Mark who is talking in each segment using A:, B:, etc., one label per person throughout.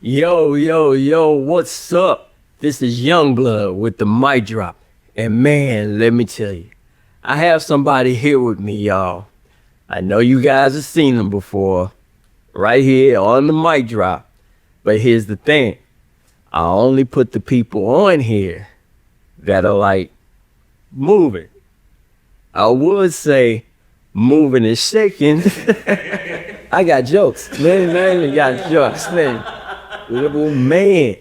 A: Yo, what's up? This is Youngblood with the Mic Drop. And man, let me tell you, I have somebody here with me, y'all. I know you guys have seen them before, right here on the Mic Drop. But here's the thing. I only put the people on here that are like moving. I would say moving and shaking. I got jokes. Man, got jokes, man. Man.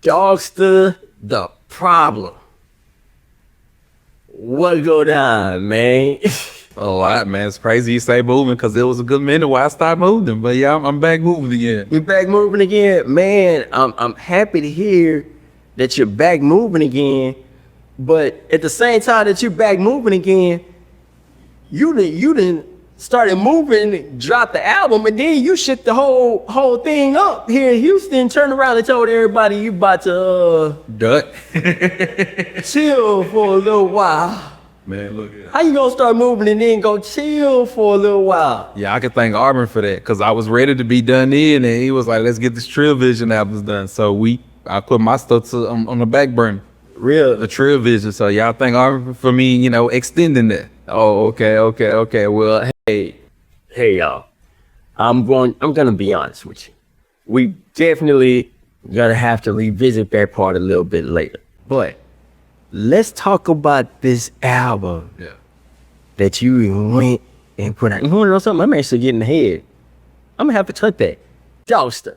A: Dogsta The Problem. What go down, man?
B: A lot, man. It's crazy you say moving because it was a good minute while I stopped moving. But yeah, I'm back moving again.
A: You're back moving again? Man, I'm happy to hear that you're back moving again. But at the same time that you're back moving again, you didn't started moving, dropped the album, and then you shit the whole thing up here in Houston. Turned around and told everybody you about to
B: Duck.
A: chill for a little while.
B: Man, look at
A: How you gonna start moving and then go chill for a little while?
B: Yeah, I could thank Auburn for that because I was ready to be done in, and he was like, "Let's get this Trill Vision album done." So I put my stuff on the back burner. The Trill Vision. So y'all thank Auburn for me, extending that.
A: Oh, okay. Well, hey, y'all. I'm gonna be honest with you. We definitely gonna have to revisit that part a little bit later. But let's talk about this album that you went and put out. You wanna know something? I'm actually getting ahead. I'm gonna have to cut that. Dogsta.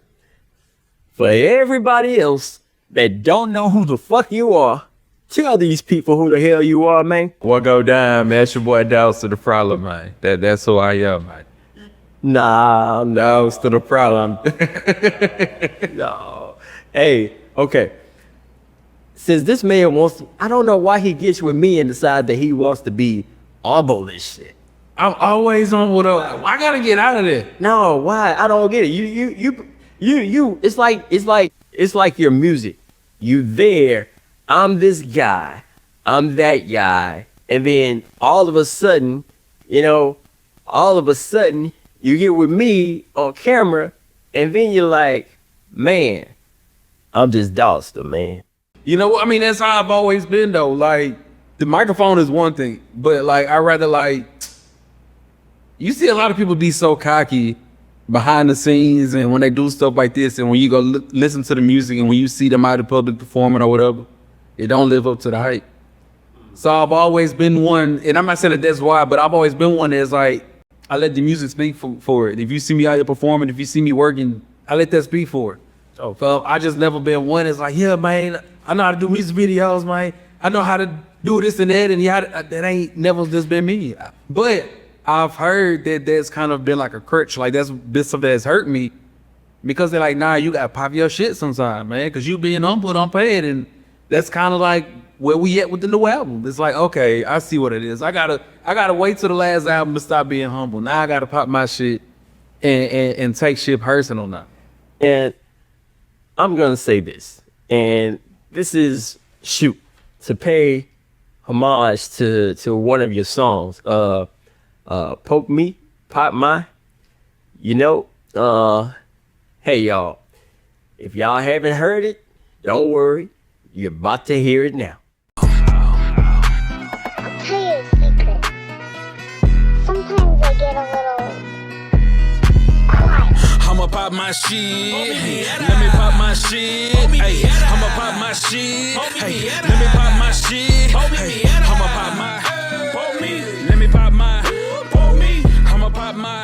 A: For everybody else that don't know who the fuck you are, tell these people who the hell you are, man.
B: What go down, man? It's your boy Dogsta The Problem, man. That's who I am, man.
A: Nah,
B: Dogsta The Problem.
A: no. Hey, okay. Since this man I don't know why he gets with me and decide that he wants to be humble and shit.
B: I'm always on with I gotta get out of there.
A: No, why? I don't get it. You. It's like your music. You there. I'm this guy, I'm that guy, and then all of a sudden, you get with me on camera, and then you're like, man, I'm just Dogsta, man.
B: You know what? I mean, that's how I've always been, though. Like, the microphone is one thing, but like, I rather you see a lot of people be so cocky behind the scenes, and when they do stuff like this, and when you go listen to the music, and when you see them out in public performing or whatever, it don't live up to the hype. So I've always been one, and I'm not saying that that's why, but I've always been one that's like, I let the music speak for it. If you see me out here performing, if you see me working, I let that speak for it. So I just never been one that's like, yeah, man, I know how to do music videos, man. I know how to do this and that, and that ain't never just been me. But I've heard that that's kind of been like a crutch, like that's been something that's hurt me, because they're like, nah, you gotta pop your shit sometime, man, because you being humble, unpaid, and that's kind of like where we at with the new album. It's like, okay, I see what it is. I gotta wait till the last album to stop being humble. Now I gotta pop my shit and take shit personal now.
A: And I'm gonna say this, and this is to pay homage to one of your songs, Poke Me, Pop My. Hey y'all, if y'all haven't heard it, don't worry. You're about to hear it now.
C: I'll tell you a secret. Sometimes I get a little quiet.
D: I'ma pop my shit. Let me pop my shit. Hey, I'ma pop my shit. Hey, let me pop my shit. Hey, I'ma pop my. Let me pop my. I'ma pop my.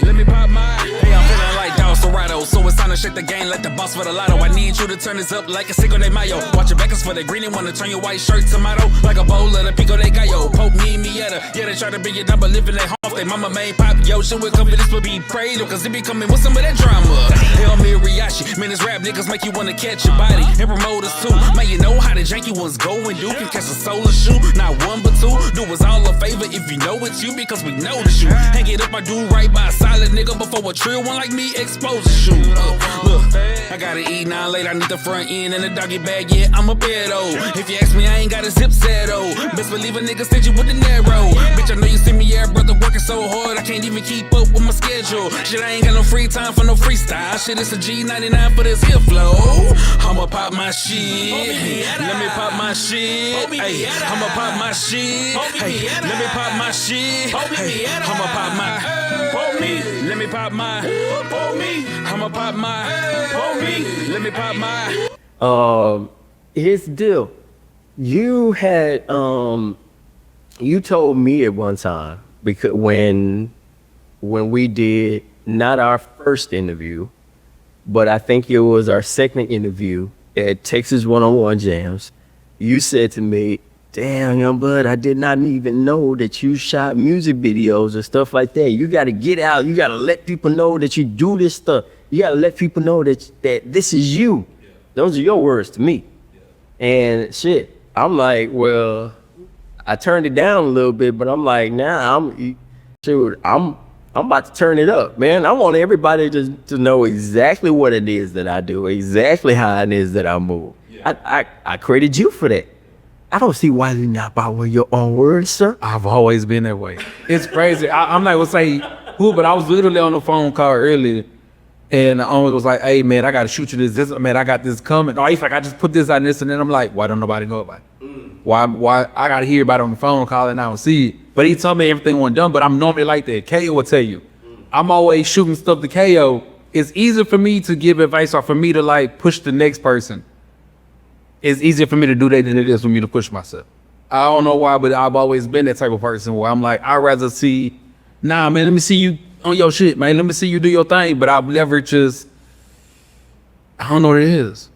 D: Let me pop my. Hey, I'm feeling like Dogsta Rado, so it's time to shake the game like the boss for the lotto. I need you to turn this up like a Cinco de Mayo. Watch your backers for the green and wanna turn your white shirt tomato like a bowl of the Pico de Gallo. Poke me, Mietta. Yeah, they try to bring it down, but living at home. They mama made pop, yo, shit with confidence will be prayed, cause it be coming with some of that drama. Hell me Riachi, man, this rap niggas make you wanna catch your body. And promoters too, man, you know how the janky ones go and do. Can catch a solar shoe, not one but two. Do us all a favor if you know it's you, because we know the shoe. Hang it up, I do right by a solid nigga before a trill one like me expose the shoe. Look, I gotta eat now late, I need the front end and the doggy bag, yeah, I'm a pedo. If you ask me, I ain't got a zip set, oh. Best believe a nigga sent you with the narrow. Bitch, I know you see me, yeah, brother, working so hard, I can't even keep up with my schedule. Shit, I ain't got no free time for no freestyle. Shit, it's a G99 for this hip flow. I'ma pop my shit. Let me pop my shit. Hey, I'ma pop my shit. Hey, let me pop my shit. Hey, I'ma pop my. Let me pop my. I'ma pop my. Let me pop my.
A: Here's the deal. You had you told me at one time, because when we did not our first interview, but I think it was our second interview at Texas One-on-One Jams, you said to me, "Damn, Youngblood, I did not even know that you shot music videos and stuff like that. You got to get out. You got to let people know that you do this stuff. You got to let people know that this is you." Those are your words to me. And shit, I'm like, well, I turned it down a little bit, but I'm like, nah, I'm about to turn it up, man. I want everybody to know exactly what it is that I do, exactly how it is that I move. Yeah. I created you for that. I don't see why you're not following your own words, sir.
B: I've always been that way. It's crazy. I'm not gonna say who, but I was literally on the phone call earlier, and the owner was like, "Hey man, I gotta shoot you this. Man, I got this coming." Or he's like, "I just put this on this," and then I'm like, "Why don't nobody know about it? Why I gotta hear about it on the phone call and I don't see it?" But he told me everything wasn't done. But I'm normally like that. KO will tell you, I'm always shooting stuff to KO. It's easier for me to give advice or for me to like push the next person. It's easier for me to do that than it is for me to push myself. I don't know why, but I've always been that type of person where I'm like, I'd rather see, nah, man, let me see you on your shit, man. Let me see you do your thing. But I've never just, I don't know what it is.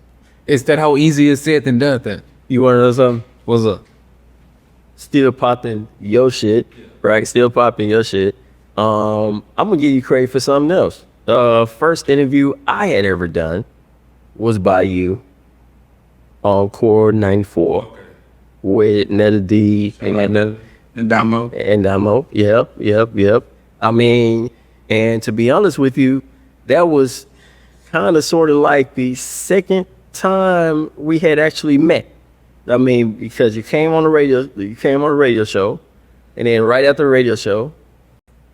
B: It's that how easy it's said than done that.
A: You want to know something?
B: What's up?
A: Still popping your shit, right? Still popping your shit. I'm gonna give you credit for something else. First interview I had ever done was by you on Core 94 with Netta D
B: and Damo.
A: And Damo. Yep. I mean, and to be honest with you, that was kind of sort of like the second time we had actually met. I mean, because you came on the radio show, and then right after the radio show,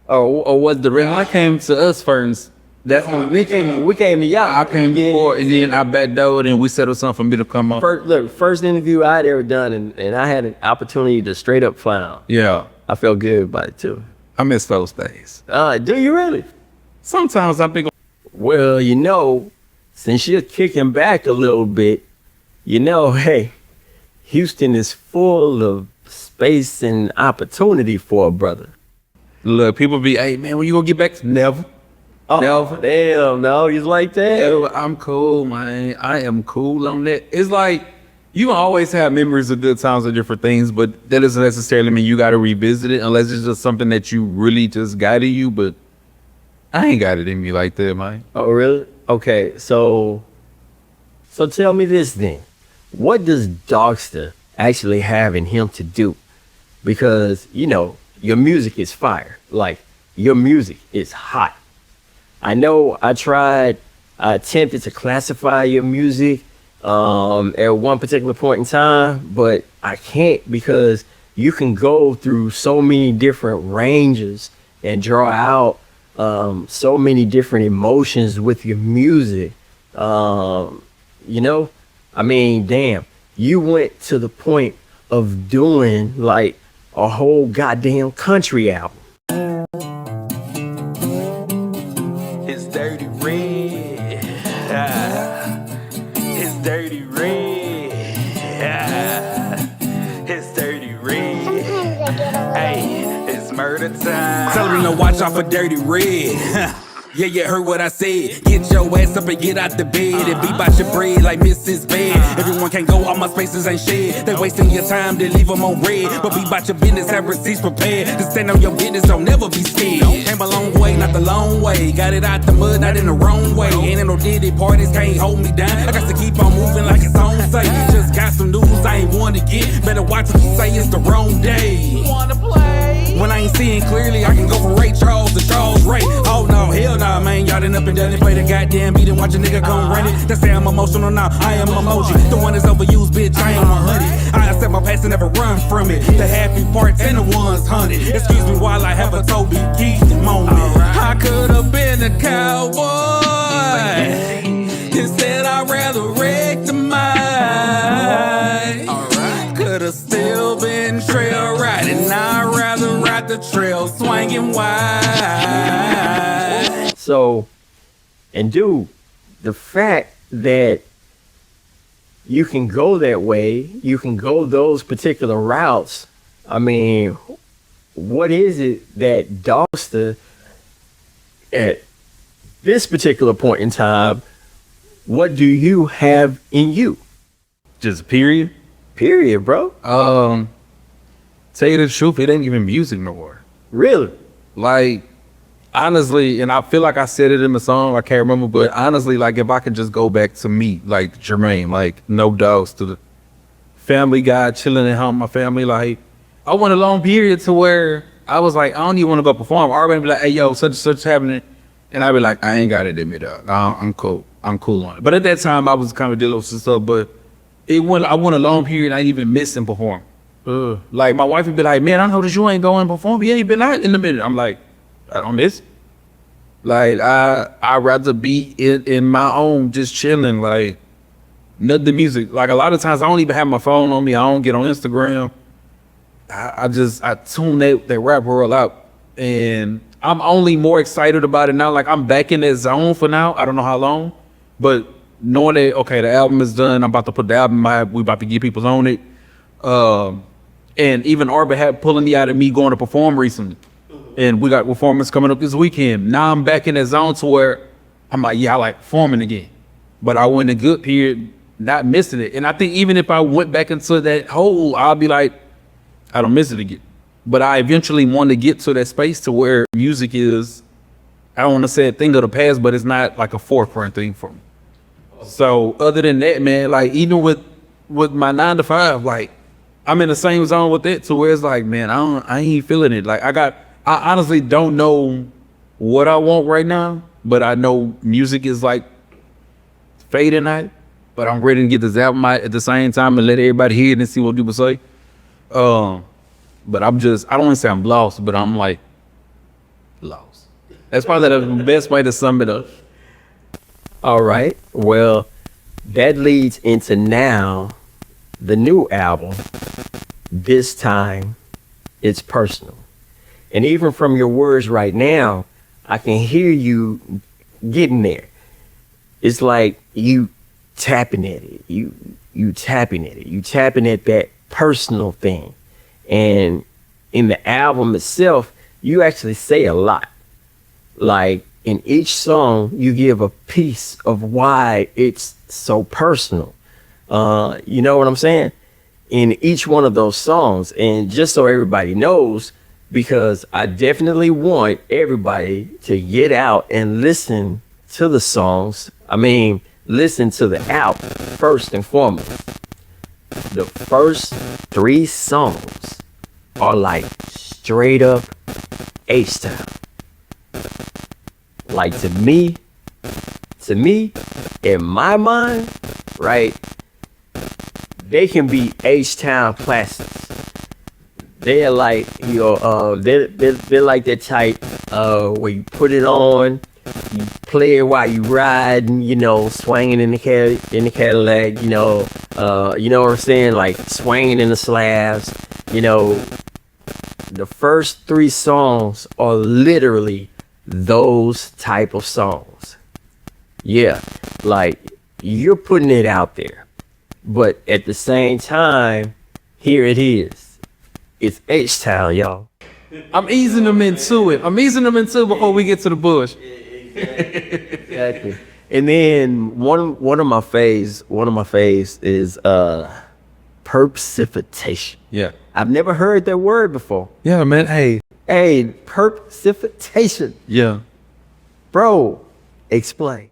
A: or was the
B: I came to us first.
A: That's when we came to y'all.
B: I came before, and then I backdoored, and we settled something for me to come on.
A: First interview I had ever done, and I had an opportunity to straight up clown.
B: Yeah,
A: I felt good about it too.
B: I miss those days.
A: Do you really?
B: Sometimes I think.
A: Well, you know, since you're kicking back a little bit, you know, hey, Houston is full of space and opportunity for a brother.
B: Look, people be, "Hey man, when you gonna get back?" Never.
A: Oh,
B: Never.
A: Damn, no, he's like that.
B: Yeah, I'm cool, man. I am cool on that. It's like you always have memories of good times of different things, but that doesn't necessarily mean you got to revisit it unless it's just something that you really just got in you. But I ain't got it in me like that, man.
A: Oh, really? Okay, so tell me this then. What does Dogsta actually have in him to do? Because, you know, your music is fire. Like, your music is hot. I know I attempted to classify your music at one particular point in time, but I can't, because you can go through so many different ranges and draw out so many different emotions with your music. You know, I mean, damn, you went to the point of doing like a whole goddamn country album.
E: It's dirty red. It's dirty red. It's dirty red.
C: Sometimes I get a little
E: Hey, it's murder time.
D: Tell them to watch out for dirty red. Yeah, you heard what I said. Get your ass up and get out the bed and be about your bread like Mrs. Bed. Everyone can't go, all my spaces ain't shared. They wasting your time, they leave them on red. But be about your business, have receipts prepared. To stand on your business, don't never be scared. Came a long way, not the long way. Got it out the mud, not in the wrong way. Ain't in no diddy parties, can't hold me down. I got to keep on moving like it's on say. Just got some news I ain't want to get. Better watch what you say, it's the wrong day. Wanna play? When I ain't seeing clearly, I can go from Ray Charles to Charles Ray. Oh no, hell nah, man, y'all done up and down and play the goddamn beat and watch a nigga come run it. They say I'm emotional now, I am emoji. The one that's overused, bitch, I am 100. I accept my past and never run from it. The happy parts and the ones hunted. Excuse me while I have a Toby Keith moment. I could have been a cowboy. Instead, I'd rather wreck the mind. Could have still been trail riding. I'd rather ride the trail swinging wide.
A: So, and dude, the fact that you can go that way, you can go those particular routes. I mean, what is it that Dogsta at this particular point in time, what do you have in you?
B: Just period.
A: Period, bro.
B: Tell you the truth, it ain't even music no more.
A: Really?
B: Like, honestly, and I feel like I said it in the song, I can't remember, but honestly, like, if I could just go back to me, like Jermaine, like, no dogs, to the family guy, chilling at home, my family, like, I want a long period to where I was like, I don't even want to go perform. I already be like, hey, yo, such and such happening. And I'd be like, I ain't got it in me, dog. Nah, I'm cool. I'm cool on it. But at that time, I was kind of dealing with some stuff, but I went a long period, I ain't even missing perform. Like, my wife would be like, man, I know that you ain't going to perform. You ain't been out in a minute. I'm like, I don't miss. Like, I'd rather be in my own, just chilling, like, nothing music. Like, a lot of times, I don't even have my phone on me. I don't get on Instagram. I tune that rap world out. And I'm only more excited about it now. Like, I'm back in that zone for now. I don't know how long. But knowing that, okay, the album is done. I'm about to put the album out. We about to get people on it. And even Arbor had pulling me out of me going to perform recently. And we got performance coming up this weekend. Now I'm back in that zone to where I'm like, yeah, I like performing again. But I went in a good period, not missing it. And I think even if I went back into that hole, I'll be like, I don't miss it again. But I eventually want to get to that space to where music is, I don't want to say a thing of the past, but it's not like a forefront thing for me. So other than that, man, like even with my 9 to 5, like I'm in the same zone with it to where it's like, man, I ain't feeling it. Like I honestly don't know what I want right now, but I know music is like fading out, but I'm ready to get this album out at the same time and let everybody hear it and see what people say. But I don't want to say I'm lost, but I'm like lost. That's probably the best way to sum it up.
A: All right. Well, that leads into now the new album. This time it's personal. And even from your words right now, I can hear you getting there. It's like you tapping at it. You tapping at it. You tapping at that personal thing. And in the album itself, you actually say a lot. Like in each song, you give a piece of why it's so personal. You know what I'm saying? In each one of those songs. And just so everybody knows, because I definitely want everybody to get out and listen to the songs. I mean, listen to the album first and foremost. The first 3 songs are like straight up H-Town. Like to me, in my mind, right, they can be H-Town classics. They're like, they're like that type where you put it on, you play it while you riding, swinging in the Cadillac, you know what I'm saying, like swinging in the slabs, The first 3 songs are literally those type of songs. Yeah, like you're putting it out there, but at the same time, here it is. It's H-Town, y'all.
B: I'm easing them into it. Before we get to the bush.
A: Exactly. And then one of my faves is persification.
B: Yeah.
A: I've never heard that word before.
B: Yeah, man. Hey,
A: persification.
B: Yeah.
A: Bro, explain.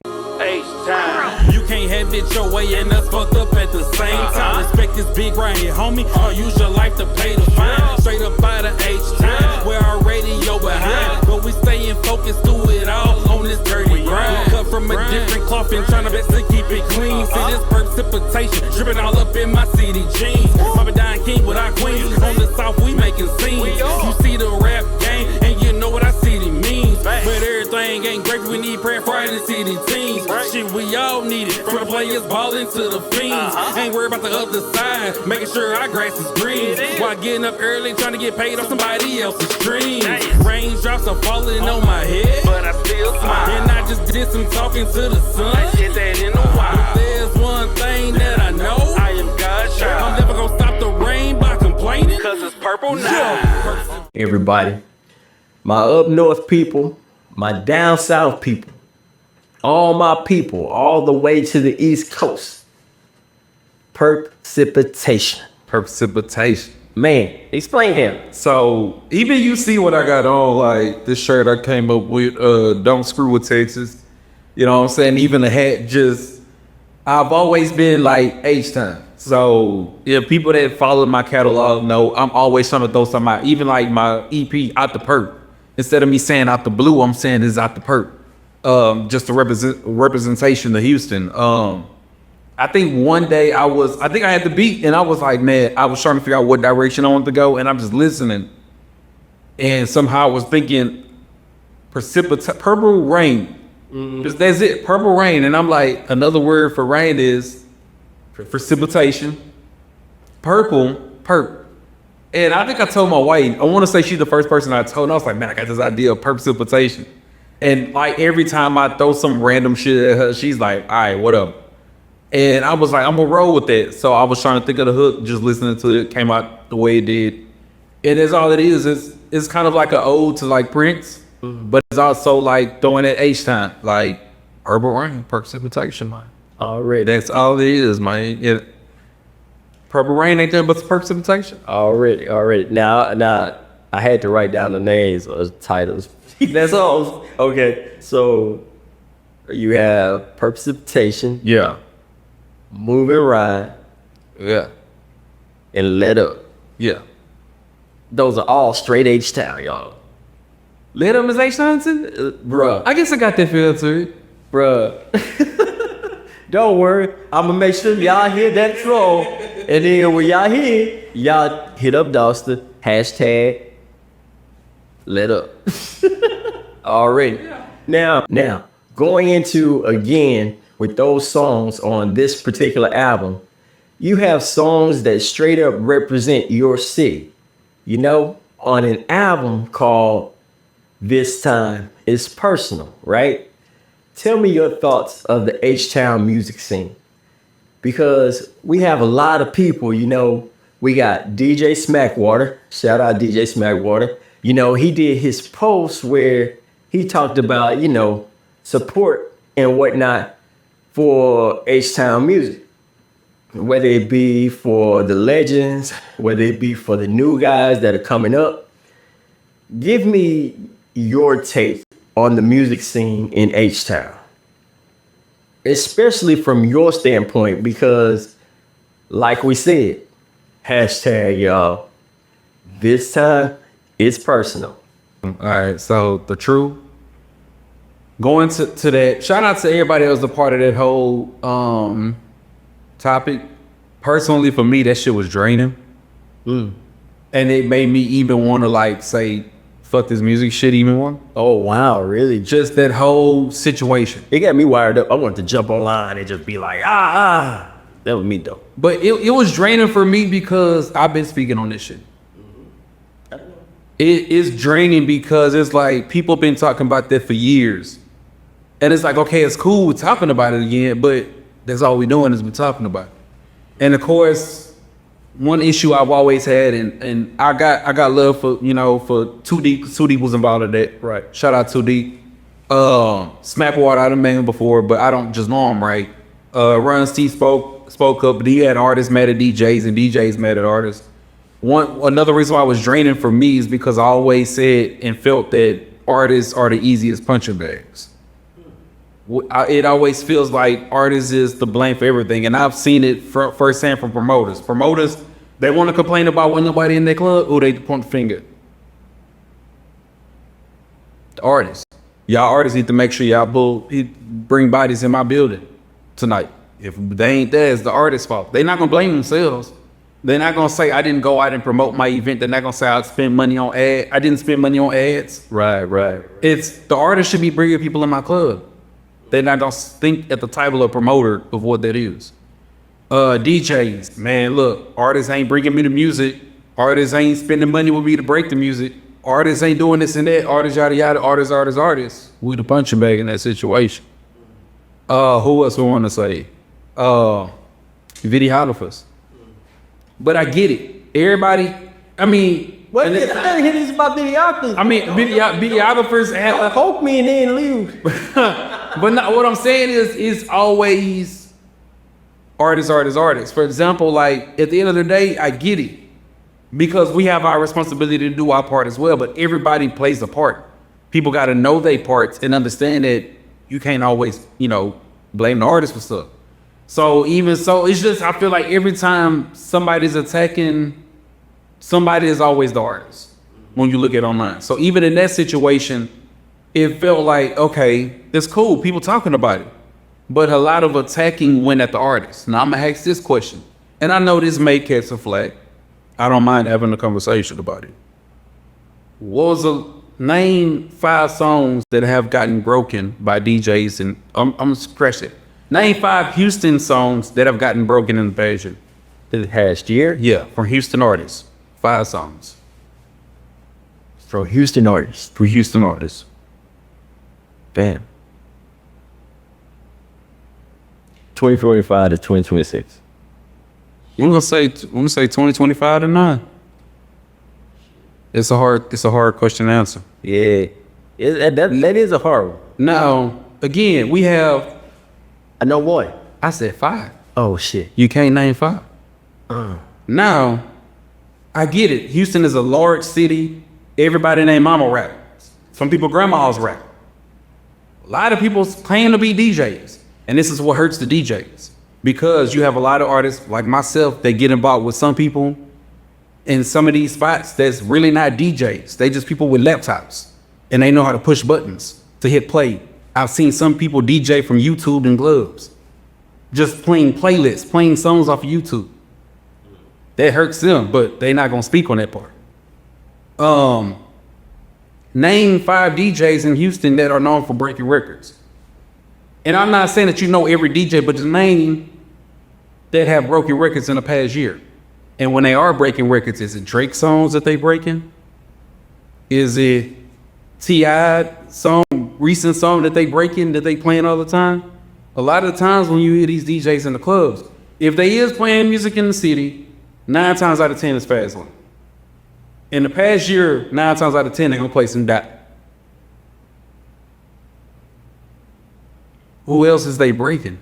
D: You can't have it your way and us fucked up at the same time. Respect this big right here, homie, or use your life to pay the fine. Straight up by the H-Time, where our radio behind. But we staying focused through it all on this dirty grind. grateful we need prayer for the city teams. Shit, we all need it. From the players balling to the fiends. Ain't worried about the other side, making sure our grass is green. While getting up early, trying to get paid off somebody else's dreams. Raindrops are falling on my head, but I still smile. And I just did some talking to the sun. I did that in a while. But there's one thing that I know, I am God's child. I'm never gonna stop the rain by complaining, cause it's purple now.
A: Everybody, my up north people, my down south people, all my people, all the way to the East Coast. Precipitation.
B: Precipitation.
A: Man, explain him.
B: So even you see what I got on, like this shirt I came up with, don't screw with Texas. You know what I'm saying? Even the hat, just, I've always been like H-Time. So yeah, people that follow my catalog know I'm always trying to throw something out. Even like my EP, Out the Perk. Instead of me saying out the blue, I'm saying it's out the perk. Just a representation of Houston. I think one day I had the beat and I was like, man, I was trying to figure out what direction I wanted to go, and I'm just listening. And somehow I was thinking purple rain. Just, that's it, purple rain. And I'm like, another word for rain is precipitation. Purple, perk. And I think I told my wife, I want to say she's the first person I told, and I was like, man, I got this idea of precipitation. And like every time I throw some random shit at her, she's like, all right, what up? And I was like, I'm gonna roll with that. So I was trying to think of the hook, just listening to it, came out the way it did. And that's all it is. It's kind of like an ode to like Prince, but it's also like throwing that H-Time, like purple rain, precipitation, man.
A: Already.
B: That's all it is, man. Purple rain ain't there but precipitation.
A: Already. Now, I had to write down the names or titles. That's all. Okay, so you have precipitation,
B: Yeah.
A: moving ride,
B: Yeah.
A: and let up.
B: Yeah.
A: Those are all straight H-Town, y'all.
B: Let them is H-Time too?
A: Bruh.
B: I guess I got that feel to it.
A: Bruh. Don't worry, I'm gonna make sure y'all hear that troll. And then when y'all hear, y'all hit up Dogsta, hashtag let up. Already. Now, going into again with those songs on this particular album, you have songs that straight up represent your city. You know, on an album called This Time Is Personal, right? Tell me your thoughts of the H-Town music scene. Because we have a lot of people, you know, we got DJ Smackwater, shout out DJ Smackwater. You know, he did his post where he talked about, you know, support and whatnot for H-Town music. Whether it be for the legends, whether it be for the new guys that are coming up. Give me your take on the music scene in H-Town. Especially from your standpoint, because like we said, hashtag y'all, this time it's personal.
B: All right, so the truth, going to that, shout out to everybody that was a part of that whole topic. Personally, for me, that shit was draining. And it made me even want to like say, fuck this music shit even more.
A: Oh, wow, really?
B: Just that whole situation.
A: It got me wired up. I wanted to jump online and just be like, That was me, though.
B: But it was draining for me because I've been speaking on this shit. It is draining because it's like people been talking about that for years. And it's like, okay, it's cool, we're talking about it again, but that's all we're doing is we're talking about it. And of course, one issue I've always had, and I got love for, you know, for 2D. 2D was involved in that.
A: Right.
B: Shout out 2D. Smackwater, I done met him before, but I don't just know him right. Run C spoke up, but he had artists mad at DJs and DJs mad at artists. Another reason why it was draining for me is because I always said and felt that artists are the easiest punching bags. It always feels like artists is the blame for everything, and I've seen it firsthand from promoters. Promoters, they want to complain about when nobody in their club, they point the finger. The artists, y'all artists need to make sure y'all bring bodies in my building tonight. If they ain't there, it's the artist's fault. They not gonna blame themselves. They're not gonna say I didn't go out and promote my event. They're not gonna say I spend money on ad. I didn't spend money on ads.
A: Right.
B: It's the artist should be bringing people in my club. They're not gonna think at the title of promoter of what that is. DJs, man, look, artists ain't bringing me the music. Artists ain't spending money with me to break the music. Artists ain't doing this and that. Artists, yada yada. Artists. We the punching bag in that situation. Who else we want to say? Videographers. But I get it. Everybody, I mean,
A: What?
B: and
A: I didn't hear this about videographers.
B: I mean, videographers have,
A: Poke me and then leave.
B: but not, what I'm saying is always artists. For example, like at the end of the day, I get it because we have our responsibility to do our part as well. But everybody plays a part. People got to know their parts and understand that you can't always, blame the artist for stuff. So even so, it's just I feel like every time somebody's attacking, somebody is always the artist when you look at online. So even in that situation, it felt like, okay, that's cool. People talking about it. But a lot of attacking went at the artist. Now I'm gonna ask this question. And I know this may catch a flag. I don't mind having a conversation about it. Name 5 songs that have gotten broken by DJs and I'm gonna scratch it. Name 5 Houston songs that have gotten broken in the past year.
A: The past year?
B: Yeah, from Houston artists. 5 songs.
A: From Houston artists.
B: For Houston artists.
A: Bam. 2045 to 2026.
B: We're gonna say 2025 to 9. It's a hard question to answer.
A: Yeah. That is a hard one.
B: Now, again, we have
A: I know one.
B: I said 5.
A: Oh, shit.
B: You can't name 5. Now, I get it. Houston is a large city. Everybody named mama rap. Some people grandmas rap. A lot of people claim to be DJs. And this is what hurts the DJs. Because you have a lot of artists like myself that get involved with some people in some of these spots that's really not DJs. They just people with laptops. And they know how to push buttons to hit play. I've seen some people DJ from YouTube and clubs. Just playing playlists, playing songs off of YouTube. That hurts them, but they're not gonna speak on that part. Name 5 DJs in Houston that are known for breaking records. And I'm not saying that you know every DJ, but just name that have broken records in the past year. And when they are breaking records, is it Drake songs that they breaking? Is it T.I. song, recent song that they breaking, that they playing all the time? A lot of the times when you hear these DJs in the clubs, if they is playing music in the city, 9 times out of 10 is fast one. In the past year, 9 times out of 10, they're gonna play some that. Who else is they breaking?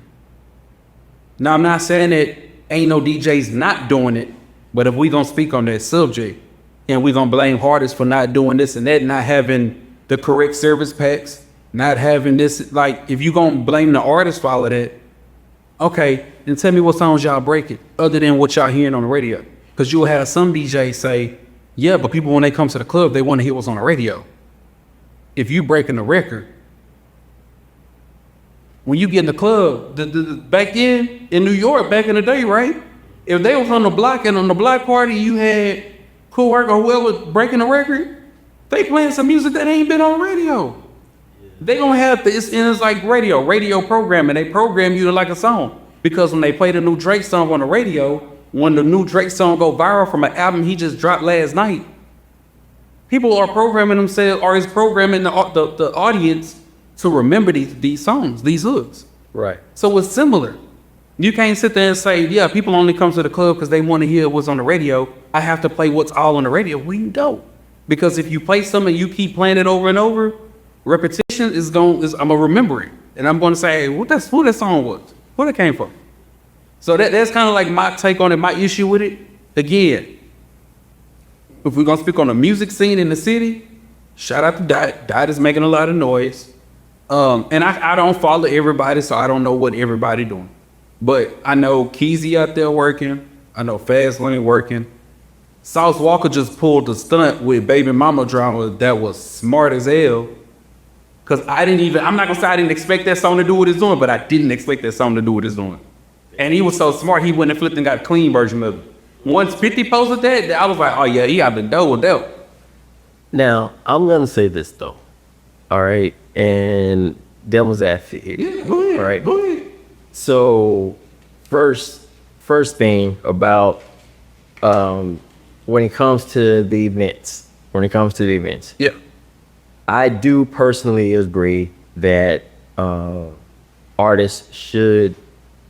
B: Now, I'm not saying that ain't no DJs not doing it, but if we gonna speak on that subject and we gonna blame artists for not doing this and that, not having the correct service packs, not having this, like, if you gonna blame the artist for all of that, okay, then tell me what songs y'all breaking other than what y'all hearing on the radio. Because you'll have some DJs say, yeah, but people, when they come to the club, they want to hear what's on the radio. If you breaking the record, when you get in the club, back in New York, back in the day, right? If they was on the block and on the block party, you had Cool Work or whoever breaking the record, they playing some music that ain't been on radio. They gonna have this, and it's like radio programming. They program you to like a song. Because when they play the new Drake song on the radio, when the new Drake song go viral from an album he just dropped last night, people are programming themselves, or is programming the audience to remember these songs, these hooks.
A: Right.
B: So it's similar. You can't sit there and say, yeah, people only come to the club because they want to hear what's on the radio. I have to play what's all on the radio. Well, you don't. Because if you play something and you keep playing it over and over, repetition I'm gonna remember it. And I'm gonna say, hey, who that song was? Where that came from? So that's kind of like my take on it, my issue with it. Again, if we're gonna speak on the music scene in the city, shout out to Dot. Dot is making a lot of noise. And I don't follow everybody, so I don't know what everybody doing. But I know Keezy out there working. I know Fast Lane working. Sauce Walker just pulled the stunt with Baby Mama drama that was smart as hell. Cause I'm not gonna say I didn't expect that song to do what it's doing, but I didn't expect that song to do what it's doing. And he was so smart, he went and flipped and got a clean version of it. Once 50 posted that, I was like, oh yeah, he got the dough with that.
A: Now, I'm gonna say this though. All right, and devil's advocate.
B: Yeah, go ahead.
A: All right.
B: Go ahead.
A: So, first thing about when it comes to the events.
B: Yeah.
A: I do personally agree that artists should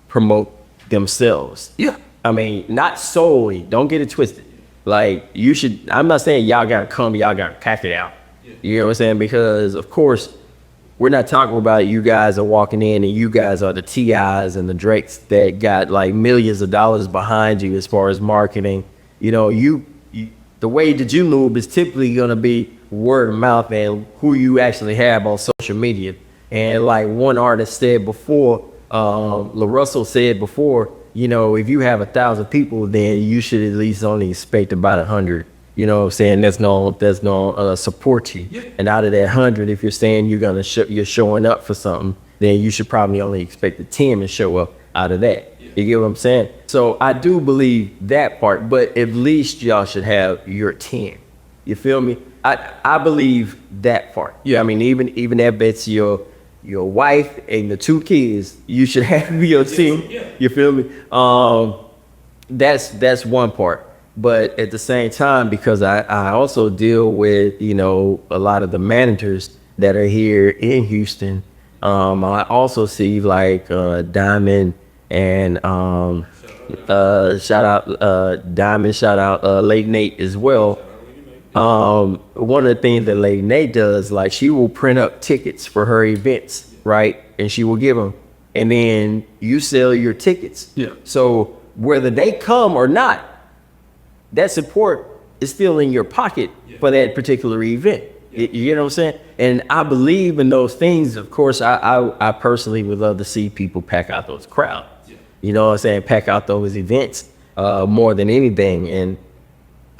A: promote themselves.
B: Yeah.
A: I mean, not solely. Don't get it twisted. Like, you should. I'm not saying y'all gotta come, y'all gotta pack it out. You know what I'm saying? Because of course, we're not talking about you guys are walking in and you guys are the TIs and the Drakes that got like millions of dollars behind you as far as marketing. You know, you the way that you move is typically gonna be word of mouth and who you actually have on social media. And like one artist said before, LaRussell said before, you know, if you have 1,000 people, then you should at least only expect about 100. You know what I'm saying? That's no support you.
B: Yeah.
A: And out of that 100, if you're saying you're showing up for something, then you should probably only expect the 10 to show up out of that. You get what I'm saying? So I do believe that part, but at least y'all should have your 10. You feel me? I believe that part.
B: Yeah.
A: I mean, even that bet's your wife and the 2 kids, you should have your team.
B: Yeah.
A: You feel me? That's one part. But at the same time, because I also deal with, you know, a lot of the managers that are here in Houston, I also see like Diamond and shout out Diamond, shout out Late Nate as well. One of the things that Lady Nate does, like she will print up tickets for her events, right? And she will give them, and then you sell your tickets.
B: Yeah.
A: So whether they come or not, that support is still in your pocket for that particular event. You know what I'm saying? And I believe in those things. Of course, I personally would love to see people pack out those crowds. You know what I'm saying? Pack out those events more than anything. And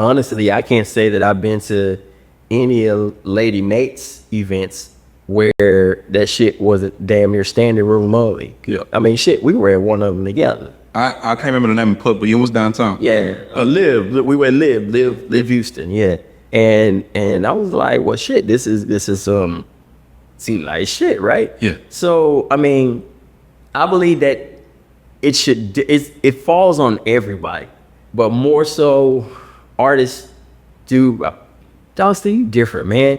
A: honestly, I can't say that I've been to any of Lady Nate's events where that shit wasn't damn near standing room only.
B: Yeah.
A: I mean, shit, we were at one of them together.
F: I can't remember the name of the pub, but you was downtown.
A: Yeah, we were live Houston. Yeah, and I was like, well, shit, this is seem like shit, right?
B: Yeah.
A: So I mean, I believe that it falls on everybody, but more so artists do. Dogsta, you different, man.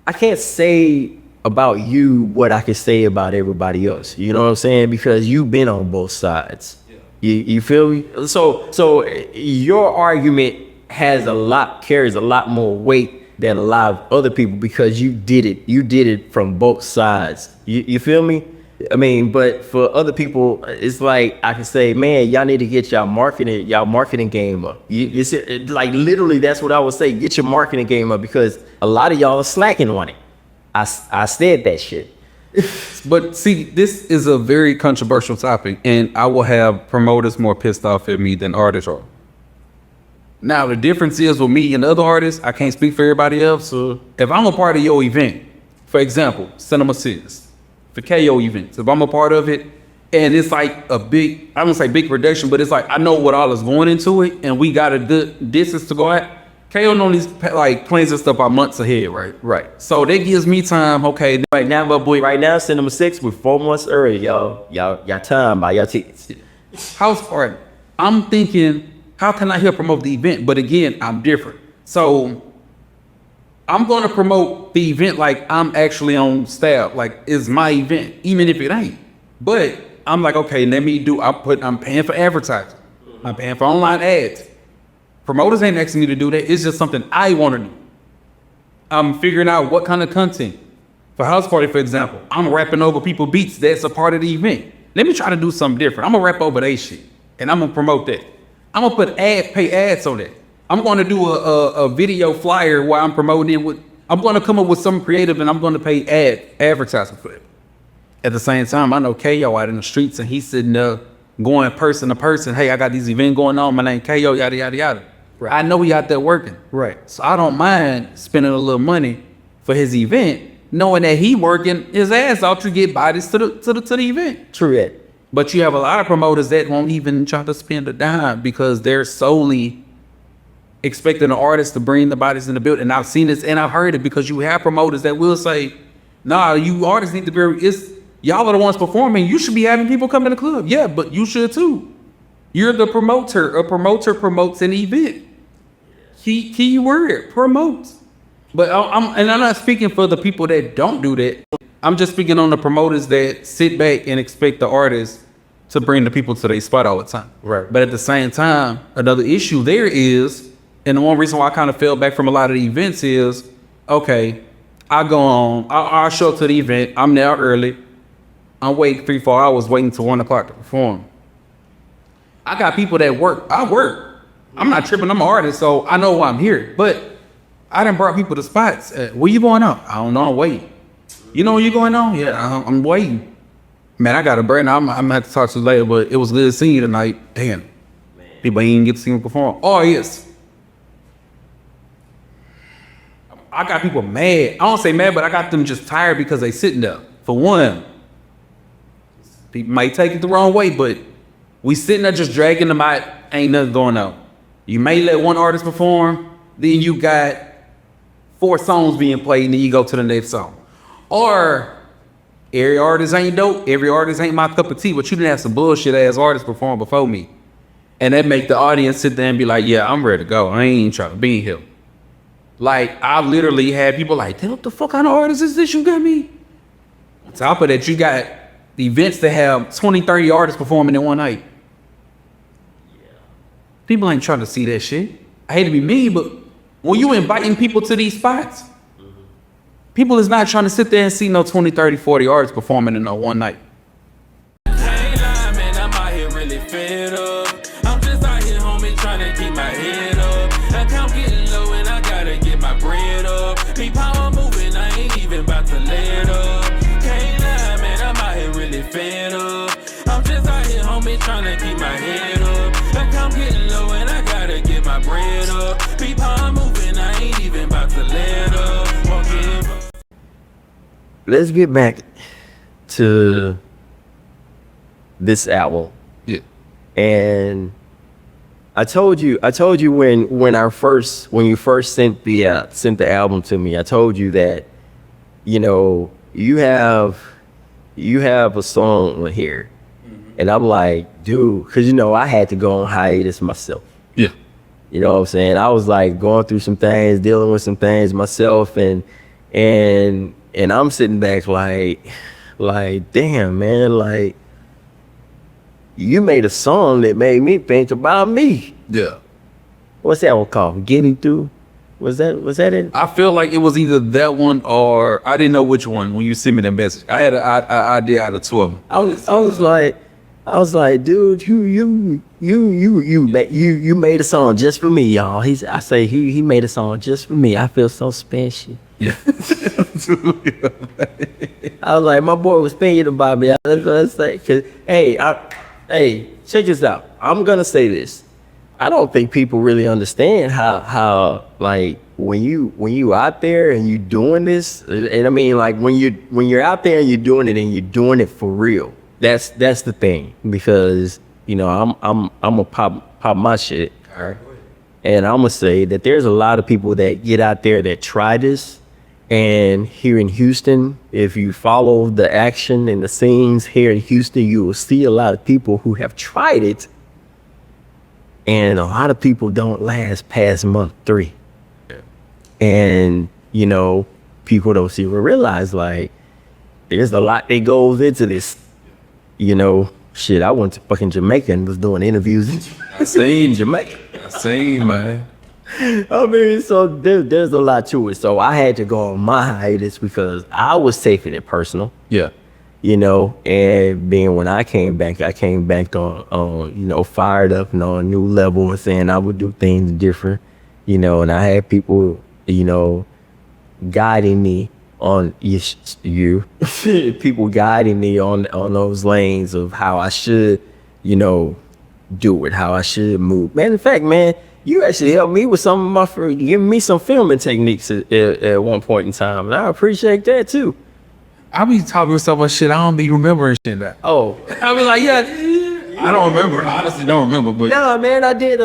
A: I can't say about you what I could say about everybody else. You know what I'm saying? Because you've been on both sides. Yeah. You feel me? So your argument carries a lot more weight than a lot of other people because you did it from both sides. You feel me? I mean, but for other people, it's like I can say, man, y'all need to get y'all marketing game up. You see, like literally, that's what I would say. Get your marketing game up because a lot of y'all are slacking on it. I said that shit.
B: But see, this is a very controversial topic, and I will have promoters more pissed off at me than artists are. Now, the difference is with me and other artists, I can't speak for everybody else. So if I'm a part of your event, for example, Cinema Six, the KO events, if I'm a part of it, and it's like a big, I don't say big production, but it's like I know what all is going into it, and we got a good distance to go at. KO normally like plans this stuff out months ahead, right?
A: Right.
B: So that gives me time. Okay,
A: Right now, my boy, Cinema 6, we're 4 months early, y'all time by y'all tickets.
B: house party. I'm thinking, how can I help promote the event? But again, I'm different. So I'm going to promote the event like I'm actually on staff, like it's my event, even if it ain't. But I'm like, okay, I'm paying for advertising. I'm paying for online ads. Promoters ain't asking me to do that. It's just something I want to do. I'm figuring out what kind of content. For house party, for example, I'm rapping over people's beats that's a part of the event. Let me try to do something different. I'm gonna rap over they shit, and I'm gonna promote that. I'm gonna pay ads on that. I'm gonna do a video flyer while I'm promoting it with. I'm gonna come up with something creative, and I'm gonna pay advertising for it. At the same time, I know KO out in the streets, and he's sitting there going person to person. Hey, I got these events going on. My name KO, yada yada yada. Right. I know he out there working.
A: Right.
B: So I don't mind spending a little money for his event, knowing that he working his ass off to get bodies to the event.
A: True that.
B: But you have a lot of promoters that won't even try to spend a dime because they're solely expecting the artist to bring the bodies in the building. And I've seen this and I've heard it because you have promoters that will say, nah, you artists need to be, y'all are the ones performing. You should be having people come to the club. Yeah, but you should too. You're the promoter. A promoter promotes an event. Key word, promotes. But I'm not speaking for the people that don't do that. I'm just speaking on the promoters that sit back and expect the artists to bring the people to their spot all the time.
A: Right.
B: But at the same time, another issue there is, and the one reason why I kind of fell back from a lot of the events is, okay, I'll show up to the event. I'm there early. I'm waiting 3-4 hours waiting till 1 o'clock to perform. I got people that work. I work. I'm not tripping. I'm an artist, so I know why I'm here. But I done brought people to spots. Where you going on? I don't know. I'm waiting. You know where you going on? Yeah, I'm waiting. Man, I got a brand. I'm gonna have to talk to you later, but it was good seeing you tonight. Damn. People ain't even get to see me perform. Oh, yes. I got people mad. I don't say mad, but I got them just tired because they sitting there. For one, people might take it the wrong way, but we sitting there just dragging them out. Ain't nothing going on. You may let one artist perform, then you got 4 songs being played, and then you go to the next song. Or every artist ain't dope, every artist ain't my cup of tea, but you didn't have some bullshit ass artists perform before me. And that make the audience sit there and be like, yeah, I'm ready to go. I ain't trying to be here. Like, I literally had people like, what the fuck kind of artist is this you got me? On top of that, you got events that have 20, 30 artists performing in one night. People ain't trying to see that shit. I hate to be mean, but when you inviting people to these spots, people is not trying to sit there and see no 20, 30, 40 artists performing in no one night.
D: Ain't lying, man, I'm out here really fed up. I'm just out here, homie, trying to keep my head up. Account getting low and I gotta get my bread up. Be power moving, I ain't even about to lay it up. Can't lie, man, I'm out here really fed up. I'm just out here, homie, trying to keep my head up. Account getting low and I gotta get my bread up. Be power moving, I ain't even about to lay it up. Won't give up.
A: Let's get back to this album.
B: Yeah.
A: And I told you when you first sent the album to me, I told you that, you know, you have a song here. And I'm like, dude, because, you know, I had to go on hiatus myself.
B: Yeah.
A: You know what I'm saying? I was like going through some things, dealing with some things myself, and I'm sitting back like, damn, man, like, you made a song that made me think about me.
B: Yeah.
A: What's that one called? Getting Through? Was that it?
B: I feel like it was either that one or I didn't know which one when you sent me the message. I had an idea out of 2 of them.
A: I was like, dude, you made a song just for me, y'all. He made a song just for me. I feel so special.
B: Yeah.
A: I was like, my boy was thinking about me. Let's say, cause hey, check this out. I'm gonna say this. I don't think people really understand how like when you out there and you doing this, and I mean like when you're out there and you're doing it and you're doing it for real. That's the thing, because you know I'm a pop my shit. All right. And I'm gonna say that there's a lot of people that get out there that try this. And here in Houston, if you follow the action and the scenes here in Houston, you will see a lot of people who have tried it. And a lot of people don't last past month 3. Yeah. And, you know, people don't see or realize, like, there's a lot that goes into this. You know, shit, I went to fucking Jamaica and was doing interviews in Jamaica.
B: I seen, man.
A: I mean, so there's a lot to it. So I had to go on my hiatus because I was taking it personal.
B: Yeah.
A: You know, and being when I came back on you know, fired up and on a new level and saying I would do things different, you know, and I had people, you know, guiding me on people guiding me on those lanes of how I should, you know, do it, how I should move. Man, in fact, man, you actually helped me with some of my, giving me some filming techniques at one point in time, and I appreciate that too.
B: I be talking to myself about shit. I don't be remembering shit. That
A: Oh,
B: I be like, yeah, I don't remember. I honestly don't remember. But
A: no, man, I did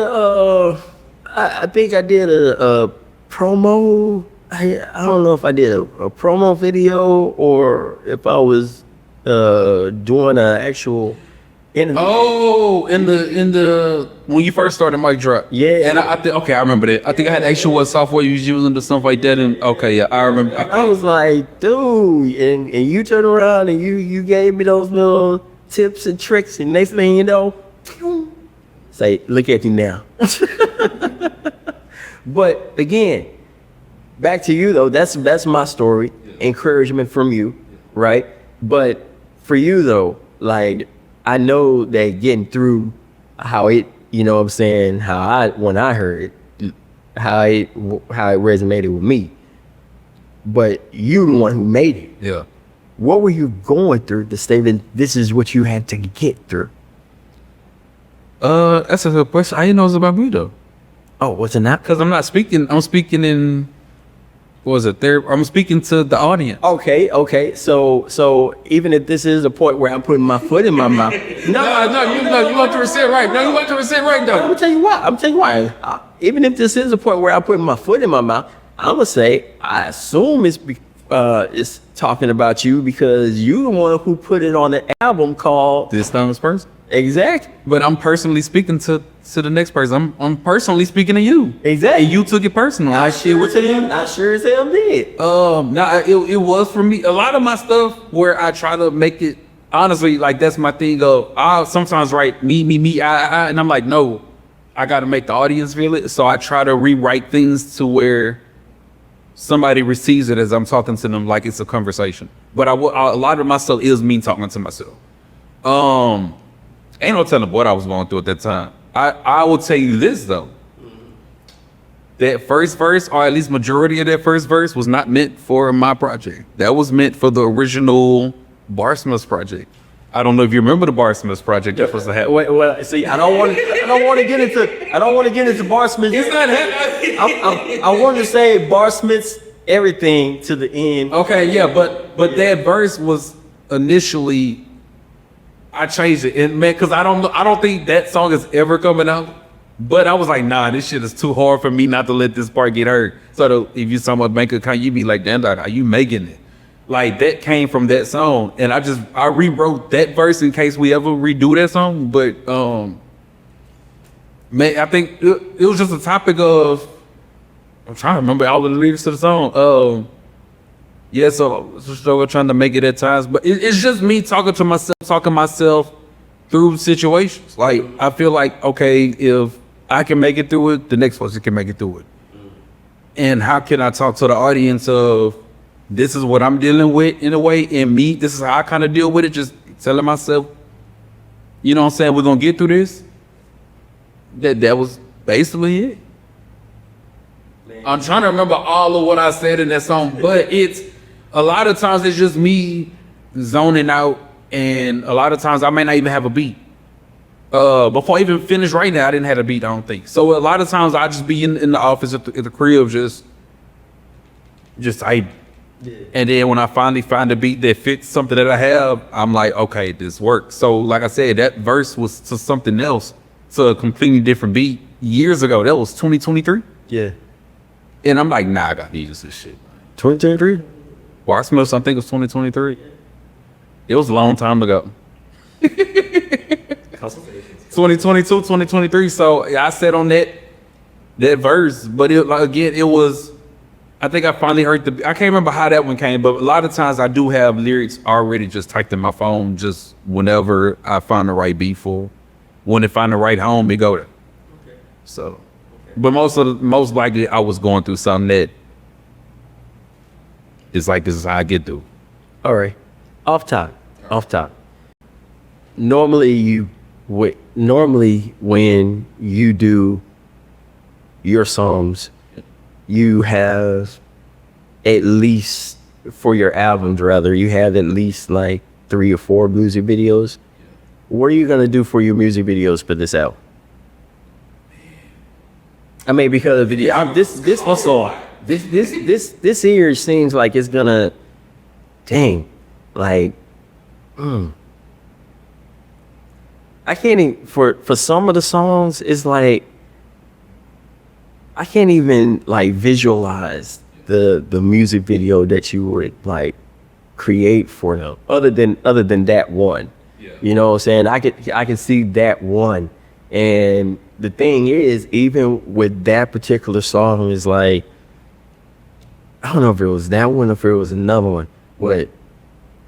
A: I think I did a promo. I don't know if I did a promo video or if I was doing an actual interview.
B: oh, in the when you first started Mic Drop,
A: Yeah.
B: and I think okay, I remember that. I think I had actual what software you was using to stuff like that, and okay, yeah, I remember.
A: I was like, dude, and you turned around and you gave me those little tips and tricks, and next thing you know, say, look at you now. But again, back to you though. That's my story. Encouragement from you, right? But for you though, like I know that getting through how it, you know what I'm saying, when I heard it, how it resonated with me. But you the one who made it.
B: Yeah.
A: What were you going through to say that this is what you had to get through?
B: That's a good question. I didn't know it was about me though,
A: Oh, what's in that?
B: because I'm not speaking. I'm speaking in. What was it? There. I'm speaking to the audience.
A: Okay. So even if this is a point where I'm putting my foot in my mouth,
B: No, you want to sit right. No, you want to sit right
A: I'm
B: though.
A: gonna tell you why. Even if this is a point where I'm putting my foot in my mouth, I'm gonna say I assume it's talking about you because you the one who put it on the album called
B: This time is person.
A: Exactly.
B: But I'm personally speaking to the next person. I'm personally speaking to you.
A: Exactly.
B: And you took it personal.
A: I sure as hell did.
B: Nah, it was for me. A lot of my stuff where I try to make it honestly, like that's my thing. I'll sometimes write me, I, and I'm like, no, I got to make the audience feel it. So I try to rewrite things to where somebody receives it as I'm talking to them, like it's a conversation. But a lot of my stuff is me talking to myself. Ain't no telling what I was going through at that time. I will tell you this though. That first verse, or at least majority of that first verse, was not meant for my project. That was meant for the original Barsmiths project. I don't know if you remember the Barsmiths project that was to happen.
A: Wait, well, see, I don't want to get into Barsmiths.
B: It's not happening.
A: I wanted to say Barsmiths everything to the end.
B: Okay, yeah, but that verse was initially, I changed it, and man, because I don't think that song is ever coming out. But I was like, nah, this shit is too hard for me not to let this part get heard. So if you talking about bank account, you be like, damn, dog, are you making it? Like that came from that song, and I rewrote that verse in case we ever redo that song. But man, I think it was just a topic of, I'm trying to remember all the lyrics to the song. Yeah, so I was just trying to make it at times, but it's just me talking to myself through situations. Like I feel like, okay, if I can make it through it, the next person can make it through it. And how can I talk to the audience of, this is what I'm dealing with in a way, and me, this is how I kind of deal with it, just telling myself, you know what I'm saying, we're gonna get through this. That was basically it. I'm trying to remember all of what I said in that song, but it's a lot of times it's just me zoning out, and a lot of times I may not even have a beat. Before I even finish writing it, I didn't have a beat, I don't think. So a lot of times I just be in the office at the crib, just and then when I finally find a beat that fits something that I have, I'm like, okay, this works. So like I said, that verse was to something else, to a completely different beat years ago. That was 2023.
A: Yeah.
B: And I'm like, nah, I gotta use this shit.
A: 2023.
B: Barsmiths, I think it was 2023. It was a long time ago. 2022, 2023. So yeah, I said on that verse, but it was, I think I finally heard I can't remember how that one came, but a lot of times I do have lyrics already just typed in my phone, just whenever I find the right beat for. When I find the right home, it go there. Okay. So, but most likely I was going through something that is like, this is how I get through.
A: All right. Off top. Normally when you do your songs, you have at least, for your albums rather, you have at least like 3 or 4 music videos. What are you gonna do for your music videos for this album? I mean, because this here seems like it's gonna, dang, like, I can't even, for some of the songs, it's like, I can't even like visualize the music video that you would like create for them other than that one. You know what I'm saying? I can see that one. And the thing is, even with that particular song, is like, I don't know if it was that one or if it was another one, but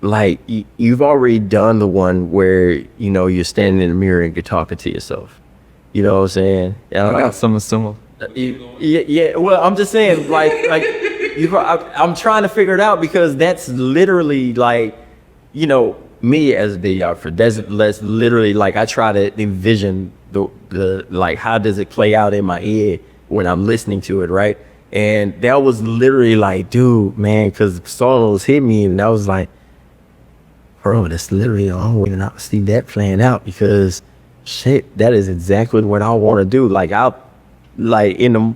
A: like you've already done the one where, you know, you're standing in the mirror and you're talking to yourself. You know what I'm saying?
G: I got something similar.
A: Yeah. Well, I'm just saying, I'm trying to figure it out, because that's literally like, you know, me as a videographer. That's literally like, I try to envision the like, how does it play out in my head when I'm listening to it, right? And that was literally like, dude, man, because the song was hitting me, and I was like, bro, that's literally the only way that I see that playing out, because shit, that is exactly what I want to do. Like, like in the,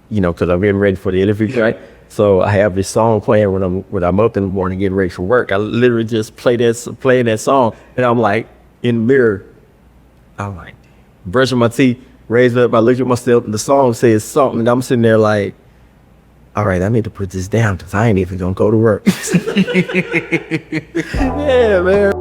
A: you know, because I'm getting ready for the interview, right? So I have this song playing when I'm up in the morning getting ready for work. I literally just playing that song, and I'm like in the mirror. I'm like brushing my teeth, raised up. I looked at myself, and the song says something, and I'm sitting there like, all right, I need to put this down because I ain't even gonna go to work. Yeah, man.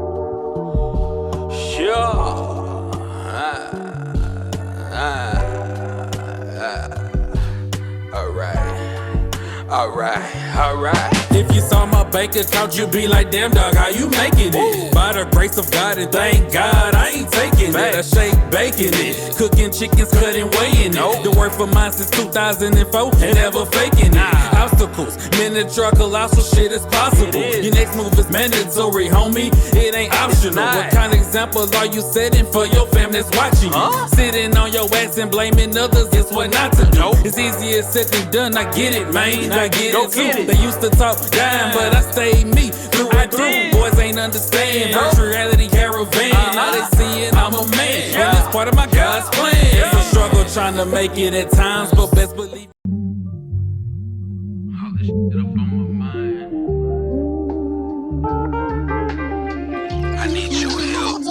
D: Alright. If you saw my bank account, you'd be like, damn dog, how you making it? By the grace of God, and thank God I ain't taking it. I shake baking it, cooking chickens, cutting, weighing it. The work for mine since 2004, and never faking it. Obstacles, miniature colossal shit is possible. Your next move is mandatory, homie, it ain't optional. What kind of example are you setting for your fam that's watching you? Sitting on your ass and blaming others, guess what not to do? It's easier said than done, I get it, man, I get it too. They used to talk dime, but I stayed me through and through. Boys ain't understand virtual reality caravan. Now they seeing I'm a man, and it's part of my God's plan. It's a struggle trying to make it at times, but best believe. All this shit up on my mind. I need your help.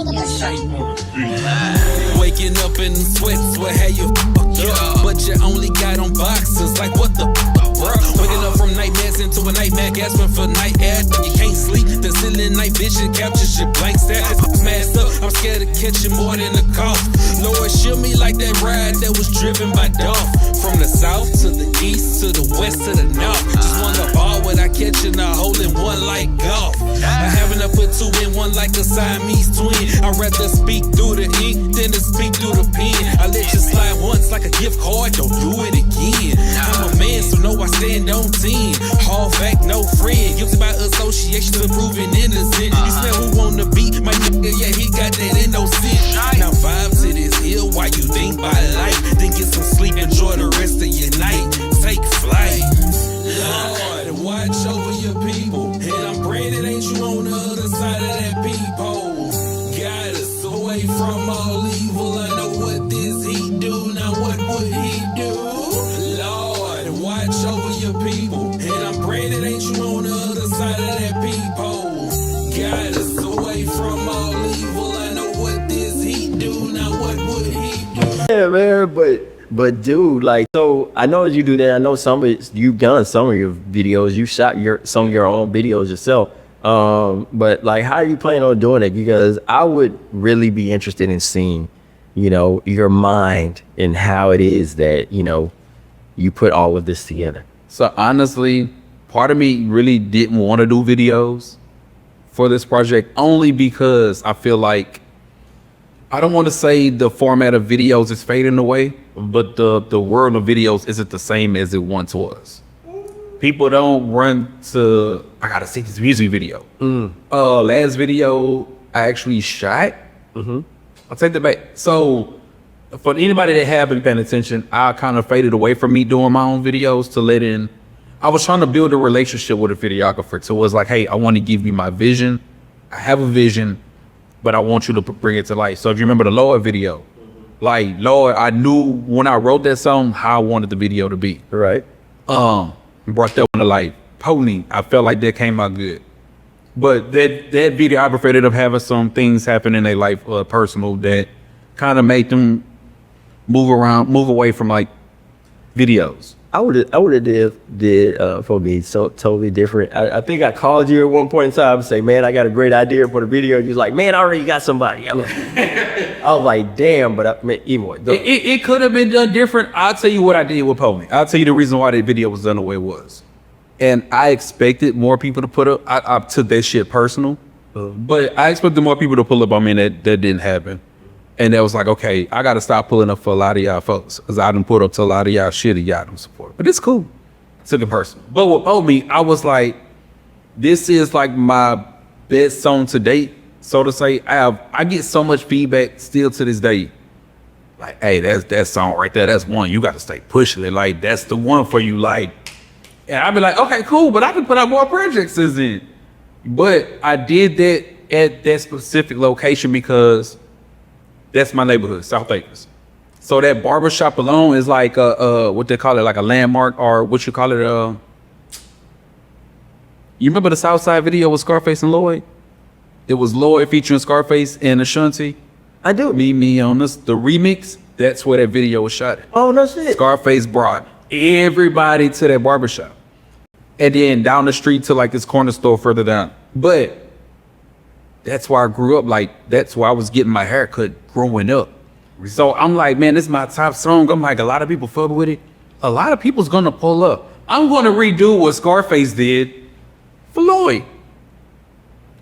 D: Waking up in sweats, what have you fucked up? But you only got on boxes, like what the fuck? Waking up from nightmares into a nightmare, gasping for night air. You can't sleep, the ceiling night vision captures your blank stare. Smashed up, I'm scared of catching more than a cough. Lord, shield me like that ride that was driven by Dolph. From the south to the east to the west to the north. Just wanna ball without catching a hole in one like golf. I haven't put two in one like a Siamese twin. I'd rather speak through the ink than to speak through the pen. I let you slide once like a gift card, don't do it again. I'm a man, so no, I stand on 10. Hard fact, no friend. Guilty by association to proving innocent. You smell who on the beat, my nigga, yeah, he got that innocent. Now vibe to this hill while you think by life. Then get some sleep, enjoy the rest of your night. Take flight. Lord, watch over your people. And I'm praying it ain't you on the other side of that peephole. Guide us away from all evil. I know what this he do, now what would he do? Lord, watch over your people. And I'm praying it ain't you on the other side of that peephole. Guide us away from all evil. I know what this he do, now what would he do?
A: Yeah, man, but dude, like, so I know you do that. I know you've done some of your videos. You shot some of your own videos yourself. But like, how are you planning on doing it? Because I would really be interested in seeing, you know, your mind and how it is that, you know, you put all of this together.
B: So honestly, part of me really didn't want to do videos for this project, only because I feel like, I don't want to say the format of videos is fading away, but the world of videos isn't the same as it once was. People don't run to, I gotta see this music video. Last video I actually shot. I'll take that back. So for anybody that have been paying attention, I kind of faded away from me doing my own videos to let in. I was trying to build a relationship with a videographer. So it was like, hey, I want to give you my vision. I have a vision, but I want you to bring it to life. So if you remember the Lord video, like Lord, I knew when I wrote that song how I wanted the video to be.
A: Right.
B: Brought that one to life. Pony, I felt like that came out good. But that videographer ended up having some things happen in their life, personal, that kind of made them move away from like videos.
A: I would have did for me so totally different. I think I called you at one point in time and say, man, I got a great idea for the video. And you was like, man, I already got somebody. I was like, damn, but I mean, even
B: It could have been done different. I'll tell you what I did with Pony. I'll tell you the reason why the video was done the way it was. And I expected more people to put up. I took that shit personal, but I expected more people to pull up on me, and that didn't happen. And that was like, okay, I got to stop pulling up for a lot of y'all folks, because I done put up to a lot of y'all shit and y'all don't support. But it's cool. Took it personal. But with Pony, I was like, this is like my best song to date, so to say. I get so much feedback still to this day. Like, hey, that's that song right there. That's one. You got to stay pushing it. Like, that's the one for you. Like, and I'd be like, okay, cool, but I can put out more projects since then. But I did that at that specific location because that's my neighborhood, South Acres. So that barbershop alone is like what they call it, like a landmark, or what you call it. You remember the Southside video with Scarface and Lloyd? It was Lloyd featuring Scarface and Ashanti.
A: I do.
B: Meet Me on this, the remix. That's where that video was shot at.
A: Oh, no shit.
B: Scarface brought everybody to that barbershop. And then down the street to like this corner store further down. But that's where I grew up. Like, that's where I was getting my hair cut growing up. So I'm like, man, this is my top song. I'm like, a lot of people fuck with it. A lot of people's gonna pull up. I'm gonna redo what Scarface did for Lloyd.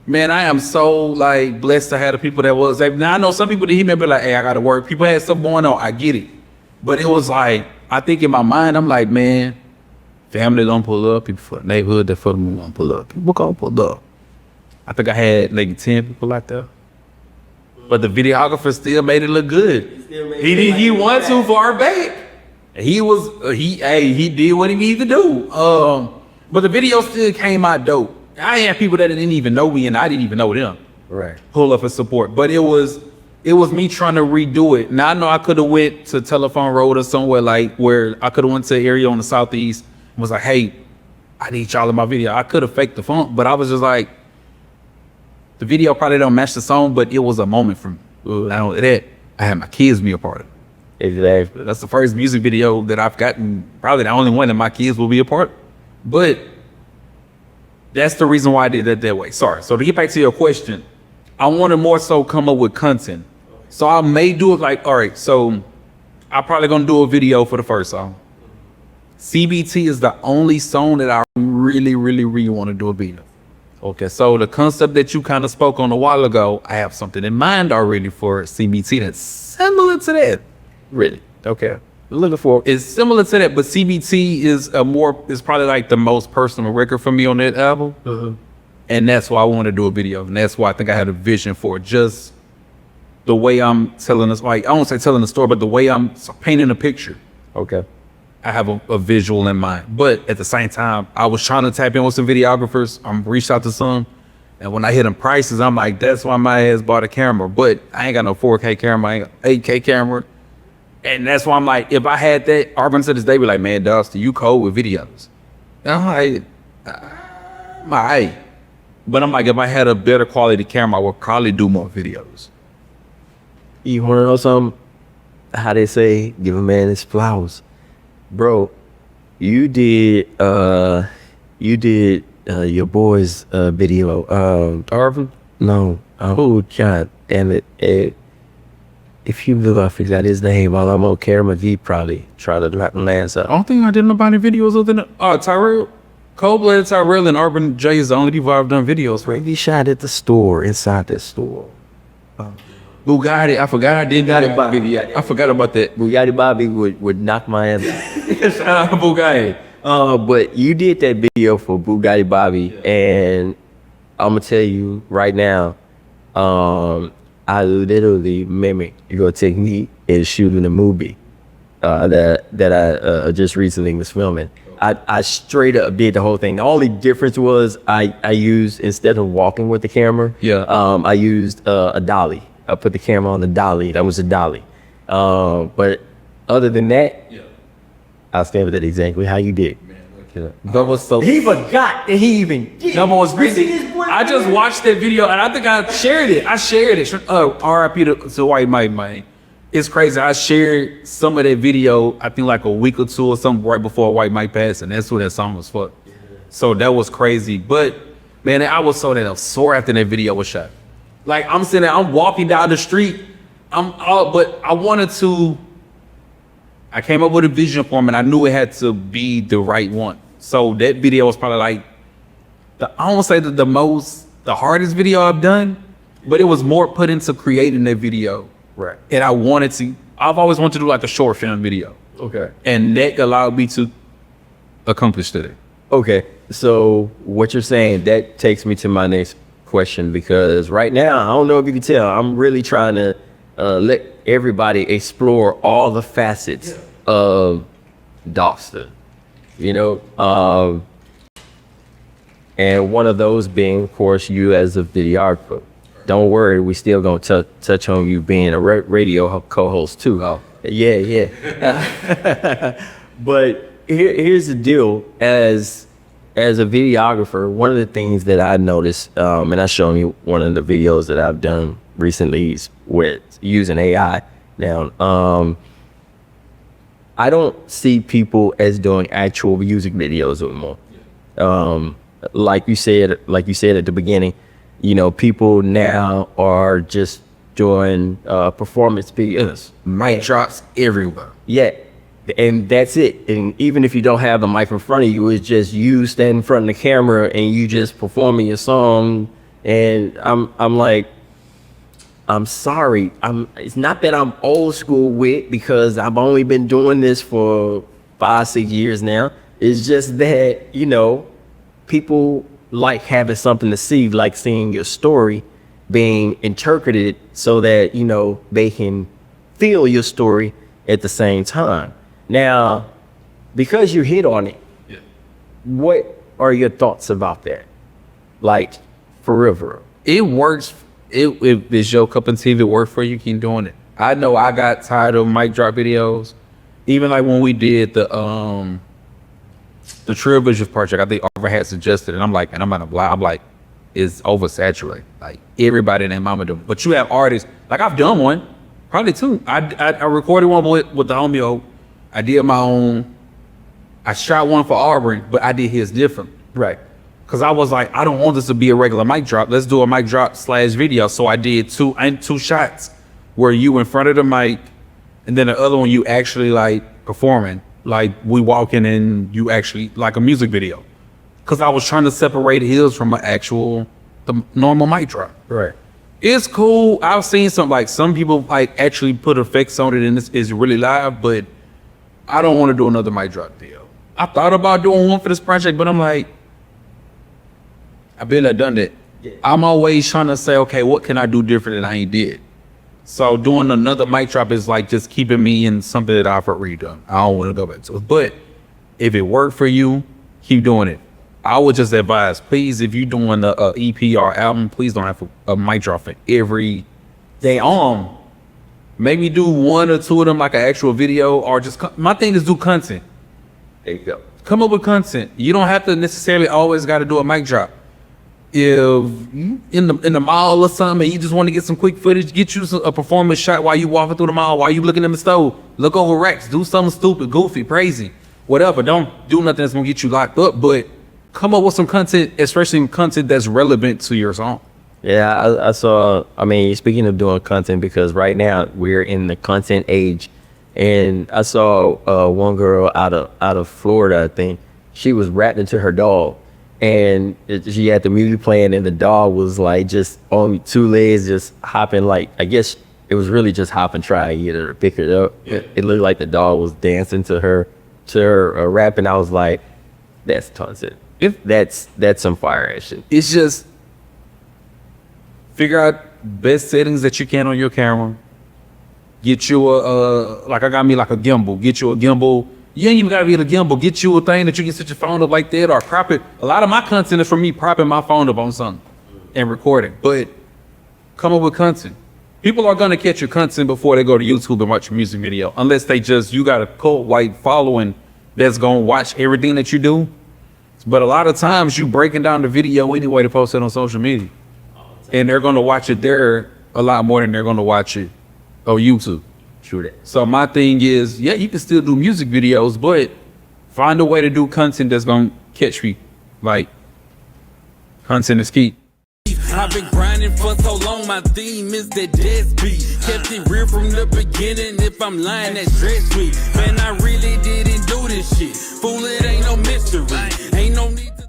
B: Man, I am so like blessed to have the people that was. Now I know some people that he may be like, hey, I gotta work. People had stuff going on. I get it. But it was like, I think in my mind, I'm like, man, family don't pull up. People for the neighborhood that for them don't pull up. People gonna pull up. I think I had like 10 people out there. But the videographer still made it look good. He went too far back. He did what he needed to do. But the video still came out dope. I had people that didn't even know me and I didn't even know them.
A: Right.
B: Pull up and support. But it was me trying to redo it. Now I know I could have went to Telephone Road or somewhere like where I could have went to an area on the southeast and was like, hey, I need y'all in my video. I could have faked the funk, but I was just like, the video probably don't match the song, but it was a moment for me. Not only that, I had my kids be a part of it.
A: Exactly.
B: That's the first music video that I've gotten, probably the only one that my kids will be a part of. But that's the reason why I did that way. Sorry. So to get back to your question, I want to more so come up with content. So I may do it like, all right, so I'm probably going to do a video for the first song. CBT is the only song that I really, really, really want to do a video. Okay, so the concept that you kind of spoke on a while ago, I have something in mind already for CBT that's similar to that.
A: Really? Okay. Looking for
B: It's similar to that, but CBT is probably like the most personal record for me on that album. And that's why I want to do a video. And that's why I think I had a vision for it. Just the way I'm telling this, like, I won't say telling the story, but the way I'm painting a picture.
A: Okay.
B: I have a visual in mind. But at the same time, I was trying to tap in with some videographers. I'm reached out to some. And when I hit them prices, I'm like, that's why my ass bought a camera. But I ain't got no 4K camera. I ain't got 8K camera. And that's why I'm like, if I had that, Arbin to this day be like, man, Dogsta, you cold with videos. And I'm like, I'm all right. But I'm like, if I had a better quality camera, I would probably do more videos.
A: You want to know something? How they say, give a man his flowers. Bro, you did your boy's video.
B: Arvin?
A: No. Oh, God damn it. If you look, I forgot his name while I'm on camera, he probably try to land
B: I
A: up.
B: don't think I did nobody videos other than Tyrell. Cold-blooded Tyrell and Arbin J is the only people I've done videos for.
A: He shot at the store, inside the store.
B: Bugatti, I forgot I did that. I forgot about that.
A: Bugatti Bobby would knock my ass out.
B: Shout out to Bugatti.
A: But you did that video for Bugatti Bobby, and I'm gonna tell you right now, I literally mimicked your technique in shooting a movie that I just recently was filming. I straight up did the whole thing. The only difference was I used, instead of walking with the camera, I used a dolly. I put the camera on the dolly. That was a dolly. But other than that, I stand with it exactly how you did.
B: That was so.
A: He forgot that he even did.
B: Number was
A: You see this boy
B: I just watched that video and I think I shared it. R.I.P. to White Mike, man. It's crazy. I shared some of that video, I think like a week or two or something right before White Mike passed, and that's what that song was for. So that was crazy. But man, I was so damn sore after that video was shot. Like I'm sitting there, I'm walking down the street. But I came up with a vision for him and I knew it had to be the right one. So that video was probably like, I don't want to say the hardest video I've done, but it was more put into creating that video.
A: Right.
B: And I've always wanted to do like a short film video.
A: Okay.
B: And that allowed me to accomplish today.
A: Okay. So what you're saying, that takes me to my next question, because right now, I don't know if you can tell, I'm really trying to let everybody explore all the facets of Dogsta, you know? And one of those being, of course, you as a videographer. Don't worry, we still gonna touch on you being a radio co-host too. Oh, yeah. But here's the deal. As a videographer, one of the things that I noticed, and I showed you one of the videos that I've done recently with using AI. Now, I don't see people as doing actual music videos anymore. Like you said at the beginning, you know, people now are just doing performance videos.
B: Mic drops everywhere.
A: Yeah, and that's it. And even if you don't have the mic in front of you, it's just you standing in front of the camera and you just performing your song. And I'm like, I'm sorry. It's not that I'm old school with, because I've only been doing this for 5-6 years now. It's just that, you know, people like having something to see, like seeing your story being interpreted so that, you know, they can feel your story at the same time. Now, because you hit on it, what are your thoughts about that? Like, for real.
B: It works. If it's your cup of tea, if it worked for you, keep doing it. I know I got tired of mic drop videos. Even like when we did the Trill Visions project, I think Arthur had suggested it. I'm like, and I'm not lie, I'm like, it's oversaturated. Like everybody and their mama doing it. But you have artists, like I've done one, probably two. I recorded one with the homie. I did my own. I shot one for Auburn, but I did his different.
A: Right.
B: Cause I was like, I don't want this to be a regular mic drop. Let's do a mic drop / video. So I did two shots where you in front of the mic, and then the other one you actually like performing, like we walking and you actually like a music video. Cause I was trying to separate his from the normal mic drop.
A: Right.
B: It's cool. I've seen some people like actually put effects on it and it's really live, but I don't want to do another mic drop video. I thought about doing one for this project, but I'm like, I've been there, done that. Yeah. I'm always trying to say, okay, what can I do different that I ain't did? So doing another mic drop is like just keeping me in something that I've already done. I don't want to go back to it. But if it worked for you, keep doing it. I would just advise, please, if you're doing a EP or album, please don't have a mic drop for every day. Maybe do 1 or 2 of them like an actual video, or just my thing is do content.
A: There you go.
B: Come up with content. You don't have to necessarily always got to do a mic drop. If in the mall or something, and you just want to get some quick footage, get you a performance shot while you walking through the mall, while you looking in the stove, look over racks, do something stupid, goofy, crazy, whatever. Don't do nothing that's gonna get you locked up, but come up with some content, especially content that's relevant to your song.
A: Yeah, I saw, I mean, speaking of doing content, because right now we're in the content age, and I saw one girl out of Florida, I think. She was rapping to her dog, and she had the music playing, and the dog was like just on 2 legs, just hopping, like, I guess it was really just hopping, trying to get her to pick it up. It looked like the dog was dancing to her rap, and I was like, that's content. That's some fire action.
B: It's just figure out best settings that you can on your camera. Get you like I got me like a gimbal. Get you a gimbal. You ain't even gotta get a gimbal. Get you a thing that you can set your phone up like that, or prop it. A lot of my content is from me propping my phone up on something and recording. But come up with content. People are gonna catch your content before they go to YouTube and watch your music video, unless you got a cult white following that's gonna watch everything that you do. But a lot of times you breaking down the video anyway to post it on social media. And they're gonna watch it there a lot more than they're gonna watch it on YouTube.
A: True that.
B: So my thing is, yeah, you can still do music videos, but find a way to do content that's gonna catch me. Like, content is key.
D: I've been grinding for so long, my theme is that death beat. Kept it real from the beginning, if I'm lying, that stress me. Man, I really didn't do this shit. Fool, it ain't no mystery. Ain't no need to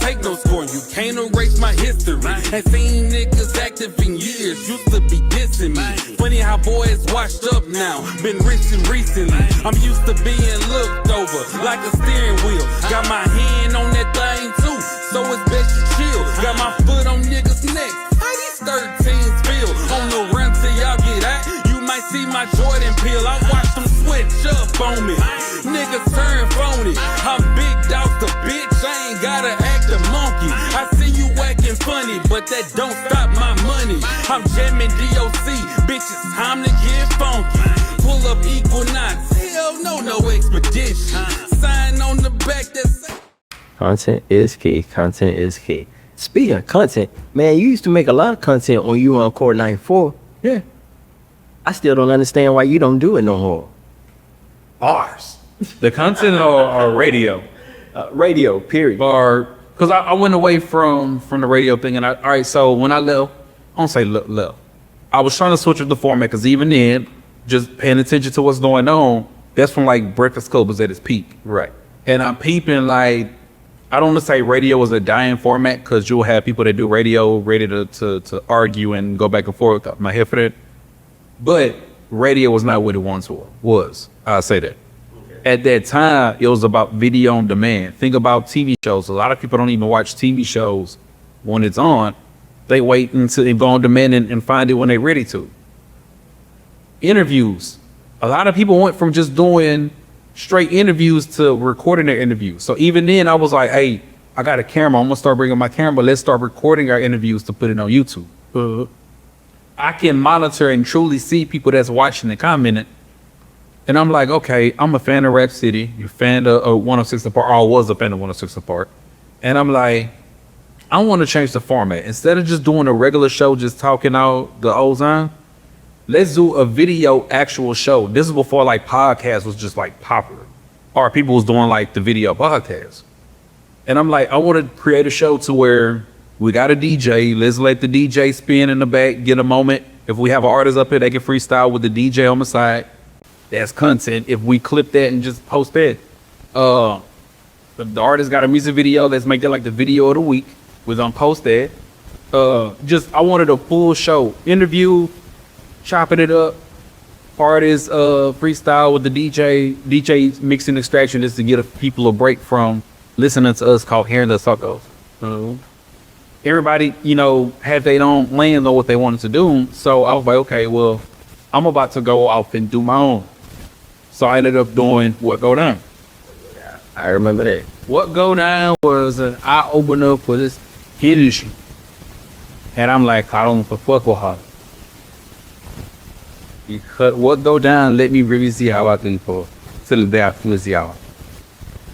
D: take no score, you can't erase my history. Ain't seen niggas active in years, used to be dissing me. Funny how boys washed up now, been rich and recently. I'm used to being looked over like a steering wheel. Got my hand on that thing too, so it's best you chill. Got my foot on niggas' neck. How these 13s feel? On the run till y'all get out, you might see my Jordan peel. I watch them switch up on me. Niggas turn phony. I'm big Dogsta, bitch. I ain't gotta act a monkey. I see you acting funny, but that don't stop my money. I'm jamming DOC, bitches. Time to get funky. Pull up Equinox. Hell no, no expedition. Sign on the back that say.
A: Content is key. Content is key. Speaking of content, man, you used to make a lot of content when you were on Core 94.
B: Yeah.
A: I still don't understand why you don't do it no more.
B: Bars. The content or radio.
A: Radio, period.
B: Or, because I went away from the radio thing, and all right, so when I left, I don't say left. I was trying to switch up the format, because even then, just paying attention to what's going on, that's when like Breakfast Club was at its peak.
A: Right.
B: And I'm peeping like, I don't want to say radio was a dying format, because you'll have people that do radio ready to argue and go back and forth. I'm here for that. But radio was not what it once was. I'll say that. At that time, it was about video on demand. Think about TV shows. A lot of people don't even watch TV shows when it's on. They wait until they go on demand and find it when they're ready to. Interviews. A lot of people went from just doing straight interviews to recording their interviews. So even then, I was like, hey, I got a camera. I'm going to start bringing my camera. Let's start recording our interviews to put it on YouTube. I can monitor and truly see people that's watching and commenting. And I'm like, okay, I'm a fan of Rap City. You're a fan of 106 Apart. I was a fan of 106 Apart. And I'm like, I want to change the format. Instead of just doing a regular show, just talking out the old time, let's do a video actual show. This is before like podcasts was just like popular. Or people was doing like the video podcast. And I'm like, I want to create a show to where we got a DJ. Let's let the DJ spin in the back, get a moment. If we have an artist up here, they can freestyle with the DJ on the side. That's content. If we clip that and just post that, the artist got a music video. Let's make that like the video of the week. We're gonna post that. I wanted a full show, interview, chopping it up, artist freestyle with the DJ mixing extraction, just to give people a break from listening to us called hearing the suckers. Everybody, had their own lane on what they wanted to do. So I was like, okay, well, I'm about to go off and do my own. So I ended up doing What Go Down.
A: I remember that.
B: What Go Down was an eye opener for this industry. And I'm like, I don't fuck with her. You cut What Go Down, let me really see how I can for till the day I feel see how.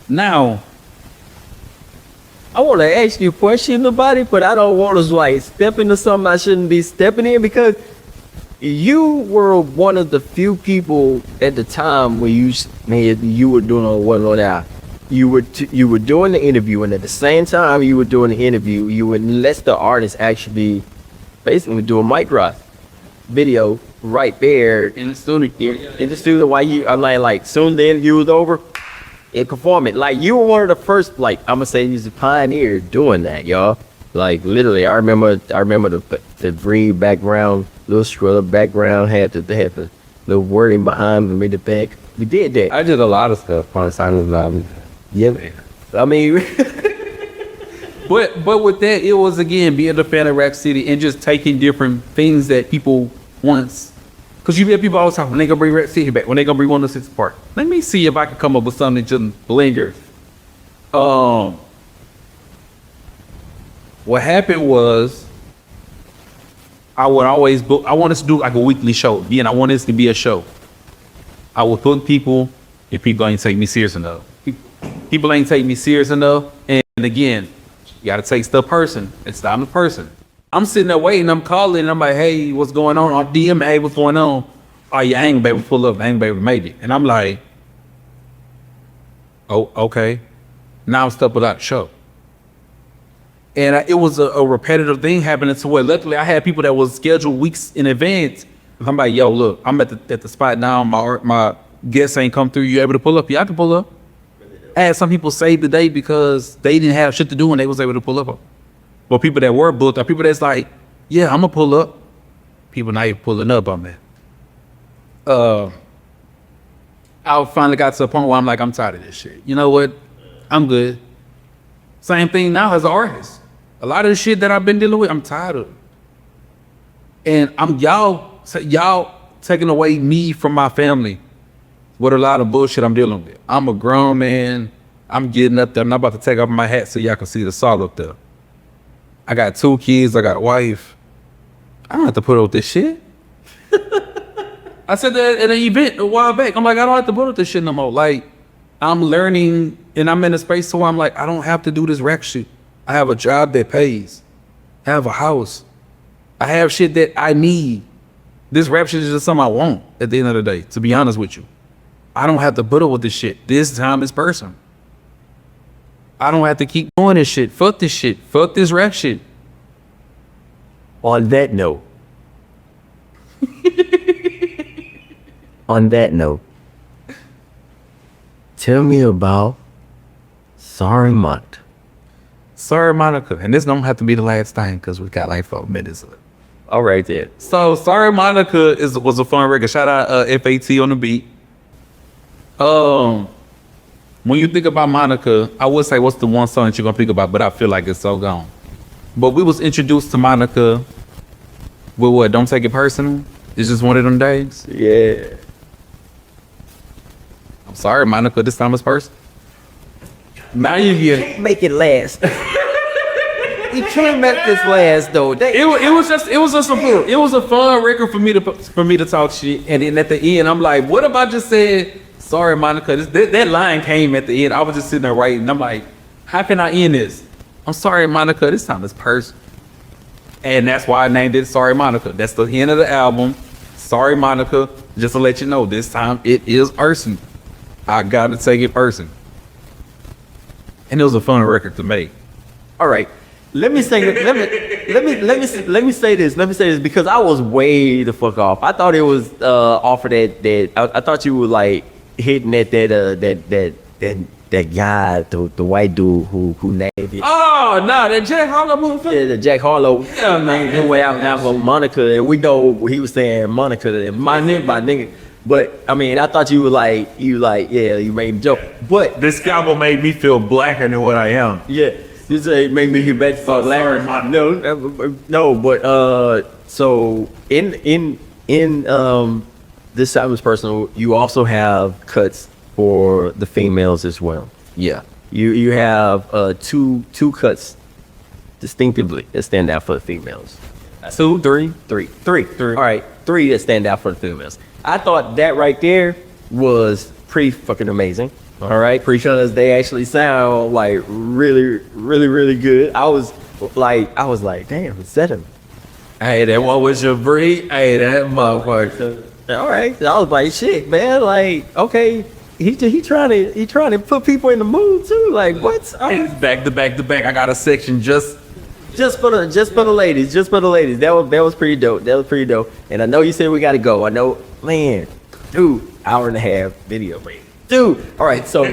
B: Now,
A: I want to ask you a question about it, but I don't want to like step into something I shouldn't be stepping in, because you were one of the few people at the time when you were doing What Go Down. You were doing the interview, and at the same time you were doing the interview, you would let the artist actually basically do a mic drop video right there in the studio. In the studio, while I'm like soon the interview was over, and perform it. Like, you were one of the first, like, I'm gonna say he's a pioneer doing that, y'all. Like, literally, I remember the green background, little scrub background, had the little wording behind me in the back. We did that.
G: I did a lot of stuff on the side of the
A: Yeah, man. I mean,
B: but with that, it was again being a fan of Rap City and just taking different things that people once. Because you hear people all the time, when they gonna bring Rap City back, when they gonna bring 106 Park. Let me see if I can come up with something just blingers. What happened was, I would always book, I wanted to do like a weekly show. Again, I wanted this to be a show. I would book people if people ain't take me serious enough. people ain't take me serious enough. And again, you gotta take the person. It's not the person. I'm sitting there waiting, I'm calling, and I'm like, hey, what's going on? I'm DM, hey, what's going on? Oh, yeah, I ain't gonna be able to pull up. I ain't gonna be able to make it. And I'm like, oh, okay. Now I'm stuck without a show. And it was a repetitive thing happening to where luckily I had people that was scheduled weeks in advance. I'm like, yo, look, I'm at the spot now. My guests ain't come through. You able to pull up? Yeah, I can pull up. I had some people save the day because they didn't have shit to do and they was able to pull up. But people that were booked are people that's like, yeah, I'm gonna pull up. People not even pulling up on that. I finally got to a point where I'm like, I'm tired of this shit. You know what? I'm good. Same thing now as an artist. A lot of the shit that I've been dealing with, I'm tired of. And y'all taking away me from my family with a lot of bullshit I'm dealing with. I'm a grown man. I'm getting up there. I'm not about to take off my hat so y'all can see the salt up there. I got 2 kids. I got a wife. I don't have to put up with this shit. I said that at an event a while back. I'm like, I don't have to put up this shit no more. Like, I'm learning and I'm in a space where I'm like, I don't have to do this rap shit. I have a job that pays. I have a house. I have shit that I need. This rap shit is just something I want at the end of the day, to be honest with you. I don't have to put up with this shit. This time is personal. I don't have to keep doing this shit. Fuck this shit. Fuck this rap shit.
A: On that note, tell me about Sorry Monica.
B: Sorry, Monica. And this don't have to be the last time because we got like 4 minutes left.
A: All right, then.
B: So, Sorry Monica was a fun record. Shout out FAT on the beat. When you think about Monica, I would say what's the one song that you're gonna think about, but I feel like it's so gone. But we was introduced to Monica with what? Don't take it personal. It's just one of them days.
A: Yeah.
B: I'm sorry, Monica. This time it's personal. Now you get.
A: Make it last. You can't make this last though.
B: It was a fun record for me to talk shit, and then at the end I'm like, what if I just said sorry, Monica? That line came at the end. I was just sitting there writing. I'm like, how can I end this? I'm sorry, Monica. This time it's personal, and that's why I named it Sorry, Monica. That's the end of the album. Sorry, Monica. Just to let you know, this time it is personal. I gotta take it personal, and it was a fun record to make.
A: All right. Let me say this because I was way the fuck off. I thought it was off of that I thought you were like hitting at that guy, the white dude who named it.
B: Oh no, that Jack Harlow movie.
A: Yeah, the Jack Harlow. Yeah, man, the way out for Monica, and we know he was saying Monica, my nigga. But I mean, I thought you made a joke. But
E: This album made me feel blacker than what I am.
A: yeah. You say make me get back for Larry. No, but so in this time is personal. You also have cuts for the females as well.
B: Yeah.
A: You have two cuts distinctively that stand out for the females. 2, 3, 3. All right, 3 that stand out for the females. I thought that right there was pretty fucking amazing. All right, because they actually sound like really, really, really good. I was like, damn, is that him?
B: Hey, that one was your breed. Hey, that motherfucker.
A: All right, I was like, shit, man. Like, okay, he trying to put people in the mood too. Like, what?
B: Back to back. I got a section just
A: for the ladies. That was pretty dope. And I know you said we got to go. I know, man, dude, hour and a half video, man. Dude, all right. So,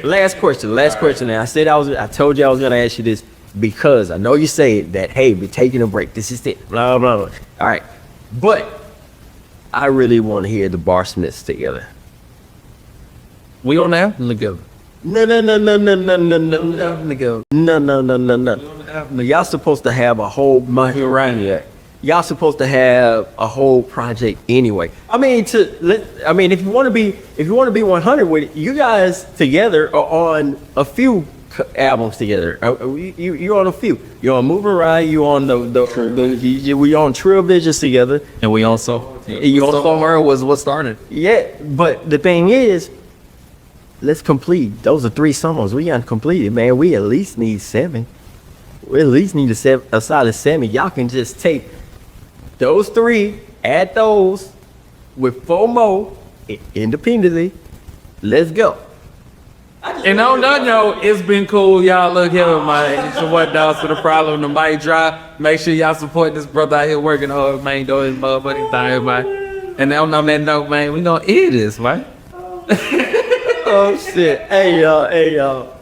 A: last question. And I told you I was gonna ask you this because I know you say that. Hey, we're taking a break. This is it. Blah blah blah. All right, but I really want to hear the Barsmiths together.
B: we on there together.
A: No. Y'all supposed to have a whole month around here. Y'all supposed to have a whole project anyway. I mean, if you want to be 100 with it, you guys together are on a few albums together. You're on a few. You're on Moving Ride. You on we on Trill Visions together,
B: And we also
A: you also
B: her was what started.
A: Yeah, but the thing is, let's complete. Those are 3 songs. We gotta complete it, man. We at least need 7. We at least need a solid 7. Y'all can just take those 3, add those with 4 more independently. Let's go.
B: And on that note, it's been cool. Y'all look here, man. It's your what Dogsta The Problem, the Mic Drop. Make sure y'all support this brother out here working hard, man, doing his motherfucking thing, man. And on that note, man, we gonna end this, man.
A: Oh shit. Hey y'all.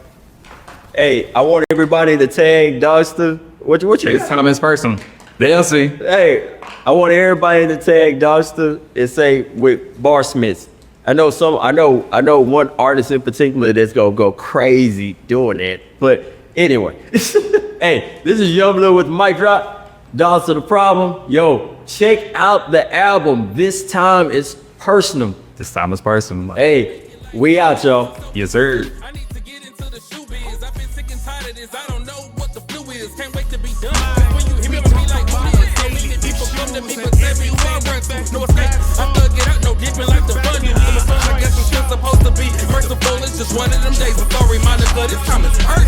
A: Hey, I want everybody to tag Dogsta. What you
B: It's time as person. They'll see.
A: Hey, I want everybody to tag Dogsta and say with Barsmiths. I know one artist in particular that's gonna go crazy doing that. But anyway, hey, this is Youngblood with Mic Drop, Dogsta The Problem. Yo, check out the album. This time it's personal.
B: This time is person.
A: Hey, we out, y'all.
B: Yes, sir.
D: I need to get into the shoe biz. I've been sick and tired of this. I don't know what the flu is. Can't wait to be done. When you hear me like who is so many people come to me, but every no escape. I thug it out, no dipping like the fun. I'm a son, I guess I'm still supposed to be. First of all, it's just one of them days. I'm sorry, my nigga, this time it's hurt.